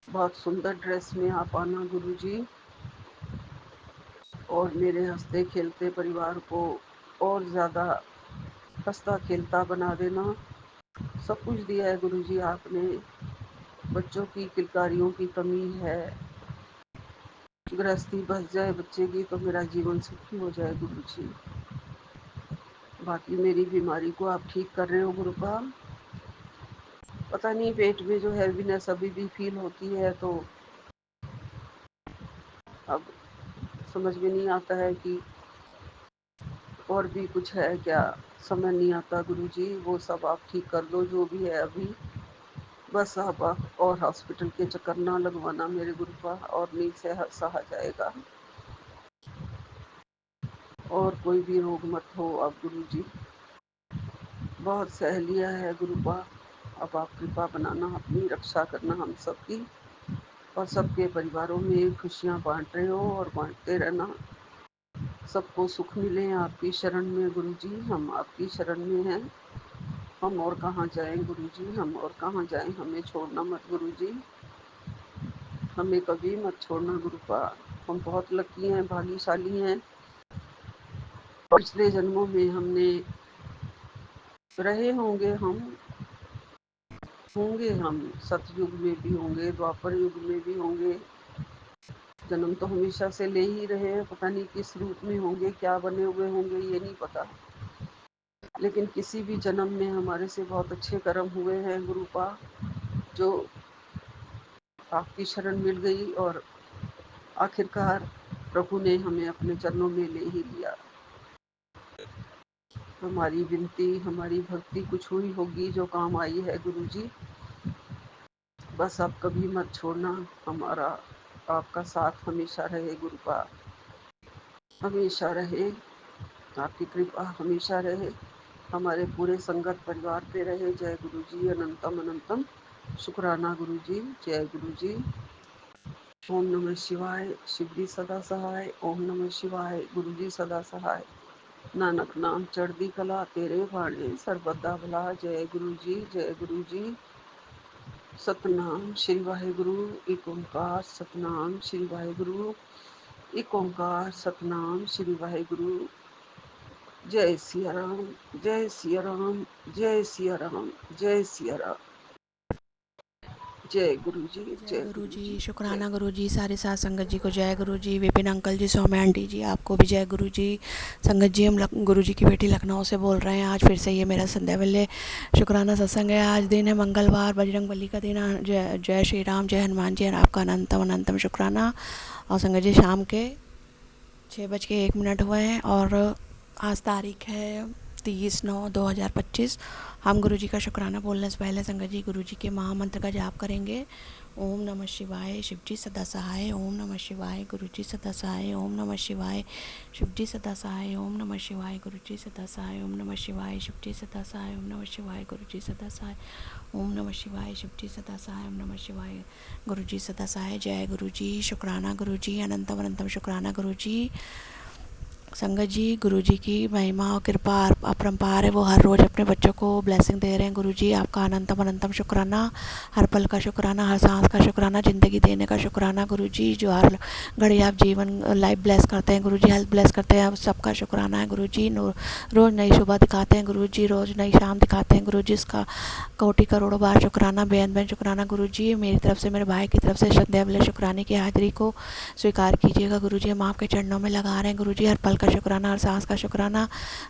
बहुत सुंदर ड्रेस में आप आना गुरुजी, और मेरे हंसते खेलते परिवार को और ज़्यादा हंसता खेलता बना देना। सब कुछ दिया है गुरुजी आपने, बच्चों की किलकारियों की कमी है। गृहस्थी बस जाए बच्चे की तो मेरा जीवन सुखी हो जाए गुरुजी। बाकी मेरी बीमारी को आप ठीक कर रहे हो गुरुपा। पता नहीं पेट में जो हैवीनेस अभी भी फील होती है, तो अब समझ में नहीं आता है कि और भी कुछ है क्या, समझ नहीं आता गुरुजी। वो सब आप ठीक कर दो जो भी है अभी। बस आप और हॉस्पिटल के चक्कर ना लगवाना मेरे गुरुपा, और नहीं सहा जाएगा। और कोई भी रोग मत हो अब गुरुजी, बहुत सह लिया है गुरुपा। अब आप कृपा बनाना, अपनी रक्षा करना हम सबकी, और सबके परिवारों में खुशियाँ बांट रहे हो और बांटते रहना। सबको सुख मिले आपकी शरण में गुरुजी, हम आपकी शरण में हैं। हम और कहाँ जाएं गुरुजी, हम और कहाँ जाएं, हमें छोड़ना मत गुरुजी, हमें कभी मत छोड़ना गुरुपा। हम बहुत लकी हैं, भाग्यशाली हैं। पिछले जन्मों में हमने रहे होंगे हम सतयुग में भी होंगे, द्वापर युग में भी होंगे। जन्म तो हमेशा से ले ही रहे हैं, पता नहीं किस रूप में होंगे, क्या बने हुए होंगे, ये नहीं पता। लेकिन किसी भी जन्म में हमारे से बहुत अच्छे कर्म हुए हैं गुरुपा, जो आपकी शरण मिल गई, और आखिरकार प्रभु ने हमें अपने चरणों में ले ही लिया। हमारी विनती, हमारी भक्ति कुछ हुई होगी जो काम आई है गुरुजी। बस आप कभी मत छोड़ना, हमारा आपका साथ हमेशा रहे गुरुपा, हमेशा रहे, आपकी कृपा हमेशा रहे। हमारे पूरे संगत परिवार पे रहे। जय गुरु जी, अनंतम अनंतम शुक्राना गुरु जी। जय गुरु जी। ओम नमः शिवाय, शिव जी सदा सहाय। ओम नमः शिवाय, गुरु जी सदा सहाय। नानक नाम चढ़दी कला, तेरे भाणे सरबदा भला। जय गुरु जी, जय गुरु जी। सतनाम श्री वाहिगुरु, एक ओंकार सतनाम श्री वाहिगुरु, एक ओंकार सतनाम श्री वाहिगुरु। जय सिया राम, जय सिया राम, जय सिया राम, जय सिया राम। जय गुरु जी, जय जय गुरु गुरु जी, जी, जय। शुक्राना गुरु जी, सारे साथ संगत जी को जय गुरु जी, विपिन अंकल जी, सौम्या आंटी जी, आपको भी जय गुरु जी। संगत जी, हम गुरु जी की बेटी लखनऊ से बोल रहे हैं। आज फिर से ये मेरा संध्या वेले शुक्राना सत्संग है। आज दिन है मंगलवार, बजरंग बली का दिन। जय जय श्री राम, जय हनुमान जी, आपका अनंतम अनंतम शुक्राना। और संगत जी, शाम के 6:01 हुए हैं और आज तारीख है 30/9/2025। हम गुरु जी का शुक्राना बोलने से पहले संगत जी गुरु जी के महामंत्र का जाप करेंगे। ओम नमः शिवाय, शिव जी सदा सहाय। ओम नमः शिवाय, गुरु जी सदा सहाय। ओम नमः शिवाय, शिव जी सदा सहाय। ओम नमः शिवाय, गुरु जी सदा सहाय। ओम नमः शिवाय, शिव जी सदा सहाय। ओम नमः शिवाय, गुरु जी सदा सहाय। ओम नमः शिवाय, शिव जी सदा सहाय। ओम नमः शिवाय, गुरु जी सदा सहाय। जय गुरु जी, शुक्राना गुरु जी, अनंतम अनंतम शुक्राना गुरु जी। संगत जी, गुरु जी की महिमा और कृपा अपरंपार है। वो हर रोज़ अपने बच्चों को ब्लेसिंग दे रहे हैं। गुरु जी, आपका अनंतम अनंतम शुक्राना। हर पल का शुक्राना, हर सांस का शुक्राना, ज़िंदगी देने का शुक्राना गुरु जी। जो हर घड़ी आप जीवन लाइफ ब्लेस करते हैं गुरु जी, हेल्थ ब्लेस करते हैं, आप सबका शुक्राना है गुरु जी। रोज़ नई सुबह दिखाते हैं गुरु जी, रोज़ नई शाम दिखाते हैं गुरु जी। इसका कोटि करोड़ों बार शुक्राना, बेन बेन शुक्राना गुरु जी। मेरी तरफ से, मेरे भाई की तरफ से संध्या वेले शुक्राने की हाजिरी को स्वीकार कीजिएगा गुरु जी। हम आपके चरणों में लगा रहे हैं गुरु जी। हर पल का शुक्राना, हर सांस का शुक्राना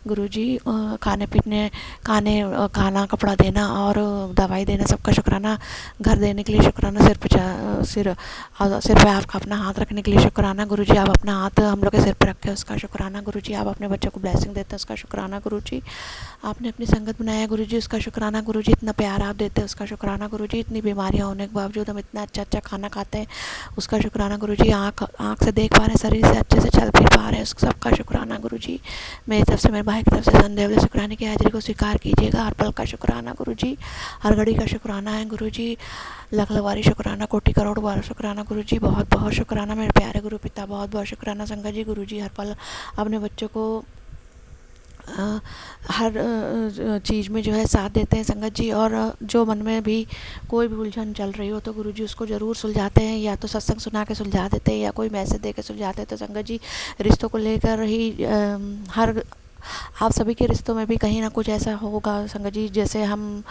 गुरु जी। खाने पीने, खाना कपड़ा देना और दवाई देना, सबका शुक्राना। घर देने के लिए शुक्राना। सिर पे आपका अपना हाथ रखने के लिए शुक्राना गुरु जी। आप अपना हाथ हम लोग के सिर पे रखे, उसका शुक्राना गुरु जी। आप अपने बच्चों को ब्लेसिंग देते हैं, उसका शुक्राना गुरु जी। आपने अपनी संगत बनाया गुरु जी, उसका शुक्राना गुरु जी। इतना प्यार आप देते हैं, उसका शुक्राना गुरु जी। इतनी बीमारियां होने के बावजूद हम इतना अच्छा अच्छा खाना खाते हैं, उसका शुक्राना गुरु जी। आँख से देख पा रहे हैं, शरीर से अच्छे से चल फिर पा रहे हैं, उस सबका शुक्राना गुरु जी। मेरी तरफ से, मेरे भाई की तरफ से संध्या वेले शुक्राने की हाजिरी को स्वीकार कीजिएगा। हर पल का शुक्राना गुरु जी, हर घड़ी का शुक्राना है गुरु जी। लख लवारी शुक्राना, कोटि करोड़ बार शुक्राना गुरु जी। बहुत बहुत शुक्राना मेरे प्यारे गुरु पिता, बहुत बहुत शुक्राना संगत जी। गुरु जी हर पल अपने बच्चों को हर चीज़ में जो है साथ देते हैं संगत जी। और जो मन में भी कोई भी उलझन चल रही हो तो गुरु जी उसको ज़रूर सुलझाते हैं, या तो सत्संग सुना के सुलझा देते हैं या कोई मैसेज दे के सुलझाते हैं। तो संगत जी, रिश्तों को लेकर ही हर आप सभी के रिश्तों में भी कहीं ना कुछ ऐसा होगा संगत जी, जैसे हम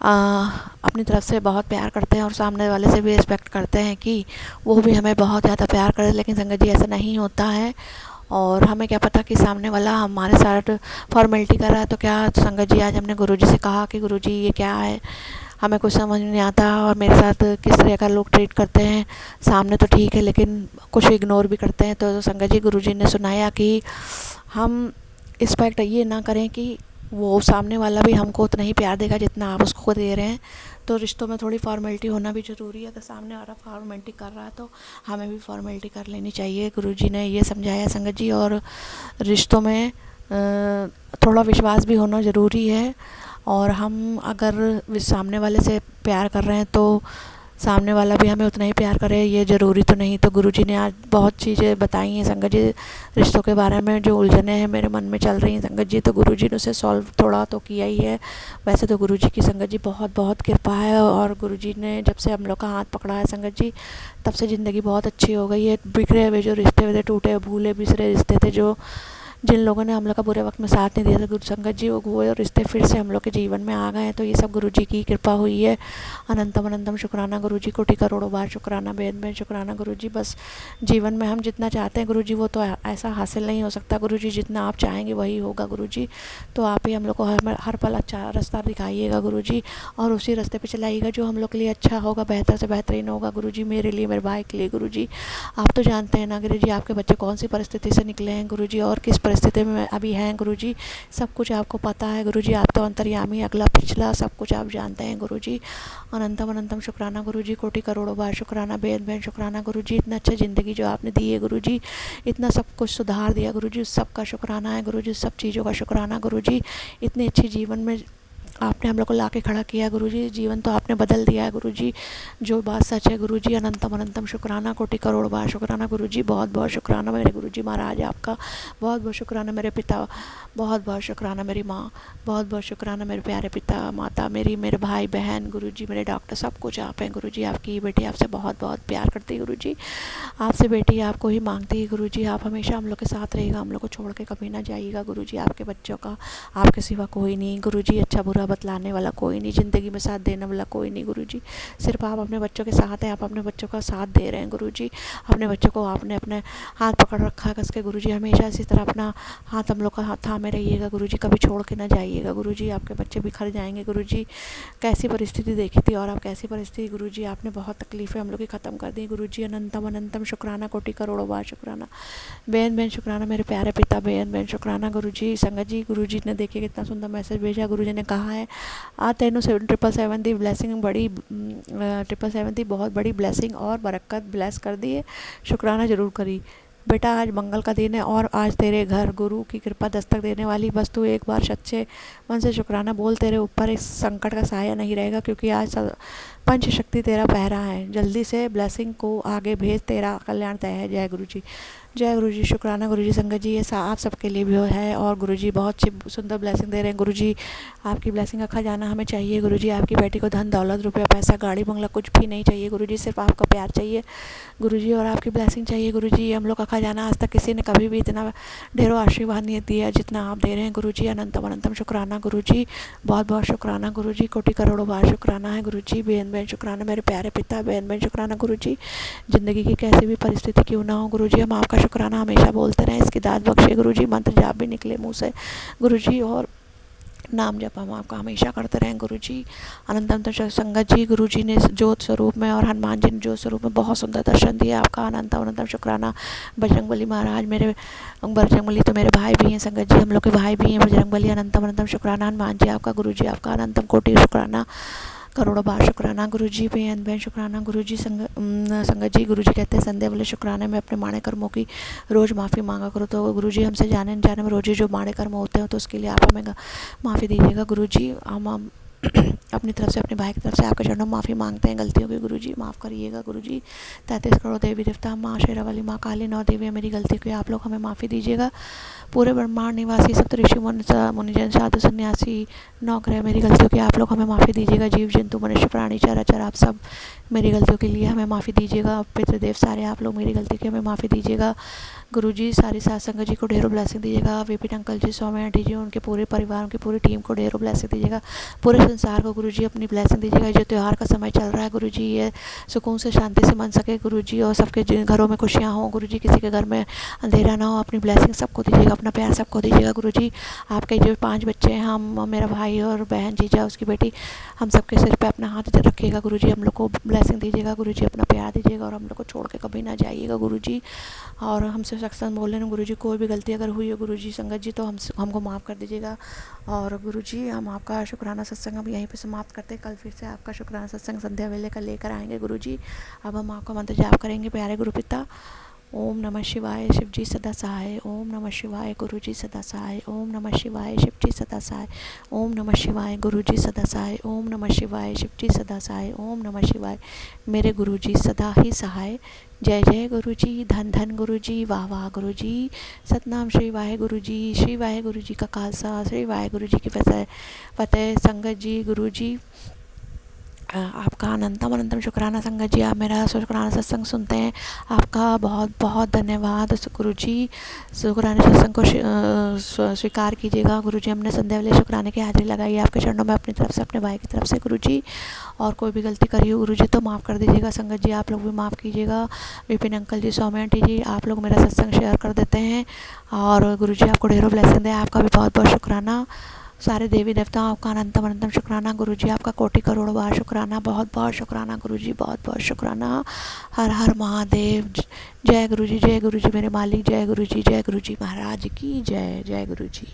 अपनी तरफ से बहुत प्यार करते हैं और सामने वाले से भी रिस्पेक्ट करते हैं कि वो भी हमें बहुत ज़्यादा प्यार करे, लेकिन संगत जी ऐसा नहीं होता है। और हमें क्या पता कि सामने वाला हमारे साथ फॉर्मेलिटी कर रहा है। तो क्या संगत जी, आज हमने गुरुजी से कहा कि गुरुजी ये क्या है, हमें कुछ समझ नहीं आता और मेरे साथ किस तरह का लोग ट्रीट करते हैं। सामने तो ठीक है लेकिन कुछ इग्नोर भी करते हैं। तो संगत जी, गुरुजी ने सुनाया कि हम एक्सपेक्ट ये ना करें कि वो सामने वाला भी हमको उतना ही प्यार देगा जितना आप उसको दे रहे हैं। तो रिश्तों में थोड़ी फॉर्मेलिटी होना भी ज़रूरी है। अगर सामने वाला फॉर्मेलिटी कर रहा है तो हमें भी फॉर्मेलिटी कर लेनी चाहिए। गुरुजी ने ये समझाया संगत जी। और रिश्तों में थोड़ा विश्वास भी होना ज़रूरी है। और हम अगर सामने वाले से प्यार कर रहे हैं तो सामने वाला भी हमें उतना ही प्यार करे, ये ज़रूरी तो नहीं। तो गुरुजी ने आज बहुत चीज़ें बताई हैं संगत जी, रिश्तों के बारे में जो उलझने हैं मेरे मन में चल रही हैं संगत जी, तो गुरुजी ने उसे सॉल्व थोड़ा तो किया ही है। वैसे तो गुरुजी की संगत जी बहुत बहुत कृपा है। और गुरुजी ने जब से हम लोग का हाथ पकड़ा है संगत जी, तब से ज़िंदगी बहुत अच्छी हो गई है। बिखरे हुए जो रिश्ते थे, टूटे भूले बिसरे रिश्ते थे, जो जिन लोगों ने हम लोग का बुरे वक्त में साथ नहीं दिया था गुरु संगत जी, वो रिश्ते फिर से हम लोग के जीवन में आ गए हैं। तो ये सब गुरु जी की कृपा हुई है। अनंतम अनंतम शुक्राना गुरु जी, कोटि करोड़ों बार शुक्राना, बेन बेन शुक्राना गुरु जी। बस जीवन में हम जितना चाहते हैं गुरु जी, वो तो ऐसा हासिल नहीं हो सकता गुरु जी, जितना आप चाहेंगे वही होगा गुरु जी। तो आप ही हम लोग को हर पल अच्छा रास्ता दिखाइएगा गुरु जी, और उसी रास्ते पे चलाइएगा जो हम लोग के लिए अच्छा होगा, बेहतर से बेहतरीन होगा गुरु जी, मेरे लिए, मेरे भाई के लिए गुरु जी। आप तो जानते हैं ना गुरु जी, आपके बच्चे कौन सी परिस्थिति से निकले हैं गुरु जी, और किस परिस्थिति में अभी हैं गुरुजी, सब कुछ आपको पता है गुरुजी। आप तो अंतर्यामी, अगला पिछला सब कुछ आप जानते हैं गुरुजी। अनंतम अनंतम शुक्राना गुरुजी, कोटि करोड़ों बार शुक्राना, बेहद बेहद शुक्राना गुरुजी। इतना अच्छा ज़िंदगी जो आपने दी है गुरुजी, इतना सब कुछ सुधार दिया गुरुजी, उस सब का शुक्राना है गुरुजी, उस सब चीज़ों का शुक्राना गुरुजी। इतने अच्छे जीवन में आपने हम लोग को ला के खड़ा किया गुरुजी, जीवन तो आपने बदल दिया है गुरुजी, जो बात सच है गुरुजी। अनंतम अनंतम शुक्राना, कोटि करोड़ बार शुक्राना गुरुजी। बहुत बहुत शुक्राना मेरे गुरुजी महाराज आपका, बहुत बहुत शुक्राना मेरे पिता, बहुत बहुत शुक्राना मेरी माँ, बहुत बहुत शुक्राना मेरे प्यारे पिता माता, मेरे भाई बहन गुरुजी, मेरे डॉक्टर, सब कुछ आप हैं गुरुजी। आपकी बेटी आपसे बहुत बहुत प्यार करती है गुरुजी, आपसे बेटी आपको ही मांगती है गुरुजी। आप हमेशा हम लोग के साथ रहेगा, हम लोग को छोड़ के कभी ना जाइएगा गुरुजी। आपके बच्चों का आपके सिवा कोई नहीं गुरुजी, अच्छा बुरा बतलाने वाला कोई नहीं, ज़िंदगी में साथ देने वाला कोई नहीं गुरुजी। सिर्फ आप अपने बच्चों के साथ हैं, आप अपने बच्चों का साथ दे रहे हैं गुरुजी। अपने बच्चों को आपने अपने हाथ पकड़ रखा है कस के गुरुजी, हमेशा इसी तरह अपना हाथ हम लोग का हाथ थामे रहिएगा गुरुजी, कभी छोड़ के ना जाइएगा गुरुजी। आपके बच्चे बिखर जाएंगे गुरुजी। कैसी परिस्थिति देखी थी और अब कैसी परिस्थिति गुरुजी, आपने बहुत तकलीफ़ें हम लोग की ख़त्म कर दी गुरुजी। अनंतम अनंतम शुक्राना, कोटि करोड़ों बार शुक्राना, बेहद बेहद शुक्राना मेरे प्यारे पिता, बेहद बेहद शुक्राना गुरुजी। संगत जी, गुरुजी ने देखिए कितना सुंदर मैसेज भेजा। गुरुजी ने कहा है आ तेनों 777 दी ब्लेसिंग, बड़ी 777 दी बहुत बड़ी ब्लेसिंग और बरकत ब्लेस कर दी है, शुक्राना ज़रूर करी बेटा। आज मंगल का दिन है और आज तेरे घर गुरु की कृपा दस्तक देने वाली, बस तू एक बार सच्चे मन से शुक्राना बोल, तेरे ऊपर इस संकट का साया नहीं रहेगा, क्योंकि आज पंच शक्ति तेरा पहरा है। जल्दी से ब्लेसिंग को आगे भेज, तेरा कल्याण तय है। जय गुरुजी, जय गुरुजी, शुक्राना गुरुजी। संगत जी, ये आप सबके लिए भी है और गुरुजी बहुत सुंदर ब्लेसिंग दे रहे हैं गुरुजी। आपकी ब्लेसिंग का खजाना हमें चाहिए गुरुजी। आपकी बेटी को धन दौलत रुपया पैसा गाड़ी बंगला कुछ भी नहीं चाहिए गुरुजी, सिर्फ आपका प्यार चाहिए गुरुजी और आपकी ब्लेसिंग चाहिए गुरुजी। हम लोग का खजाना आज तक किसी ने कभी भी इतना ढेरों आशीर्वाद नहीं दिया जितना आप दे रहे हैं गुरुजी। अनंतम अनंतम शुक्राना गुरुजी, बहुत बहुत शुक्राना गुरुजी, कोटि करोड़ों बार शुक्राना है गुरुजी। बेहद बेहद शुक्राना मेरे प्यारे पिता, बेहद बेहद शुक्राना गुरुजी। ज़िंदगी की कैसी भी परिस्थिति क्यों ना हो गुरुजी, हम आपका शुक्राना हमेशा बोलते रहें। इसकी दाद बख्शे गुरुजी, मंत्र जाप भी निकले मुँह से गुरुजी और नाम जप हम आपका हमेशा करते रहें गुरुजी। अनंतम संगत जी, गुरुजी ने ज्योत स्वरूप में और हनुमान जी ने ज्योत स्वरूप में बहुत सुंदर दर्शन दिया आपका। अनंतम अनंतम शुक्राना। बजरंगबली महाराज, मेरे बजरंगबली तो मेरे भाई भी हैं संगत जी, हम लोग के भाई भी हैं बजरंगबली। अनंतम अनंतम शुक्राना हनुमान जी आपका, गुरुजी आपका अनंतम कोटि शुक्राना, करोड़ों बार शुक्राना गुरुजी। बेहद बेहद शुक्राना गुरुजी। संगत जी, गुरुजी कहते हैं संध्या वाले शुक्राने में अपने माड़े कर्मों की रोज़ माफ़ी मांगा करो। तो गुरुजी हमसे जाने न जाने में रोज़ जो माड़े कर्म होते हैं तो उसके लिए आप हमें माफ़ी दीजिएगा गुरुजी। हम अपनी तरफ से, अपने भाई की तरफ से आपके चरणों में माफ़ी मांगते हैं गलतियों की गुरुजी, माफ़ करिएगा गुरुजी। 33 करोड़ देवी देवता, माँ शेरावाली, माँ काली, 9 देवी, मेरी गलती की आप लोग हमें माफ़ी दीजिएगा। पूरे ब्रह्मांड निवासी सप्त ऋषि मुनिजन साधु सन्यासी, 9 ग्रह, मेरी गलतियों की आप लोग हमें माफ़ी दीजिएगा। जीव जंतु मनुष्य प्राणी चराचर, आप सब मेरी गलतियों के लिए हमें माफ़ी दीजिएगा। पितृदेव सारे आप लोग मेरी गलती की हमें माफ़ी दीजिएगा गुरुजी। सारी साथ संगत जी को ढेरों ब्लेसिंग दीजिएगा। विपिन अंकल जी, सौम्या आंटी जी, उनके पूरे परिवार, उनकी पूरी टीम को ढेरों ब्लेसिंग दीजिएगा। पूरे संसार को गुरुजी अपनी ब्लेसिंग दीजिएगा। जो त्यौहार का समय चल रहा है गुरुजी, ये सुकून से शांति से मन सके गुरुजी और सबके घरों में खुशियाँ हों गुरुजी, किसी के घर में अंधेरा ना हो। अपनी ब्लेसिंग सबको दीजिएगा, अपना प्यार सबको दीजिएगा गुरुजी। आपके जो 5 बच्चे हैं, हम, मेरा भाई और बहन जीजा उसकी बेटी, हम सबके सिर पे अपना हाथ रखिएगा गुरुजी। हम लोग को ब्लेसिंग दीजिएगा गुरुजी, अपना प्यार दीजिएगा और हम लोग को छोड़ के कभी ना जाइएगा गुरुजी। और हमसे सत्संग बोल रहे हैं गुरुजी, कोई भी गलती अगर हुई है गुरुजी संगत जी तो हमको माफ़ कर दीजिएगा। और गुरुजी, हम आपका शुक्राना सत्संग हम यहीं पे समाप्त करते हैं। कल फिर से आपका शुक्राना सत्संग संध्या वेले का लेकर आएंगे गुरुजी। अब हम आपका मंत्र जाप करेंगे। प्यारे गुरु पिता, ओम नमः शिवाय, शिव जी सदा सहाय। ओम नमः शिवाय, गुरु जी सदा सहाय। ओम नमः शिवाय, शिव जी सदा सहाय। ओम नमः शिवाय, गुरु जी सदा सहाय। ओम नमः शिवाय, शिव जी सदा सहाय। ओम नमः शिवाय, मेरे गुरु जी सदा ही सहाय। जय जय गुरु जी, धन धन गुरु जी, वाह वाह गुरु जी, सतनाम श्री वाहे गुरु जी, श्री वाहे गुरु जी का खालसा, श्री वाहे गुरु जी की फतेह। संगत जी, गुरु जी आपका अनंतम अनंतम शुक्राना। संगत जी, आप मेरा शुक्राना सत्संग सुनते हैं, आपका बहुत बहुत धन्यवाद गुरु जी। शुक्राना सत्संग को स्वीकार कीजिएगा गुरु जी। हमने संध्या वाले शुक्राने की हाजिरी लगाई है आपके चरणों में, अपनी तरफ से, अपने भाई की तरफ से गुरु जी। और कोई भी गलती करी हो गुरु जी तो माफ़ कर दीजिएगा। संगत जी, आप लोग भी माफ़ कीजिएगा। विपिन अंकल जी, सौम्या आंटी जी, आप लोग मेरा सत्संग शेयर कर देते हैं और गुरु जी आपको ढेरों ब्लेसिंग दे। आपका भी बहुत बहुत शुक्राना सारे देवी देवताओं का अनंतम अनंतम शुक्राना गुरुजी, आपका कोटि करोड़ों बार शुक्राना, बहुत बहुत शुक्राना गुरुजी, बहुत बहुत शुक्राना। हर हर महादेव। जय गुरुजी, जय गुरुजी मेरे मालिक, जय गुरुजी, जय गुरुजी महाराज की जय, जय गुरुजी।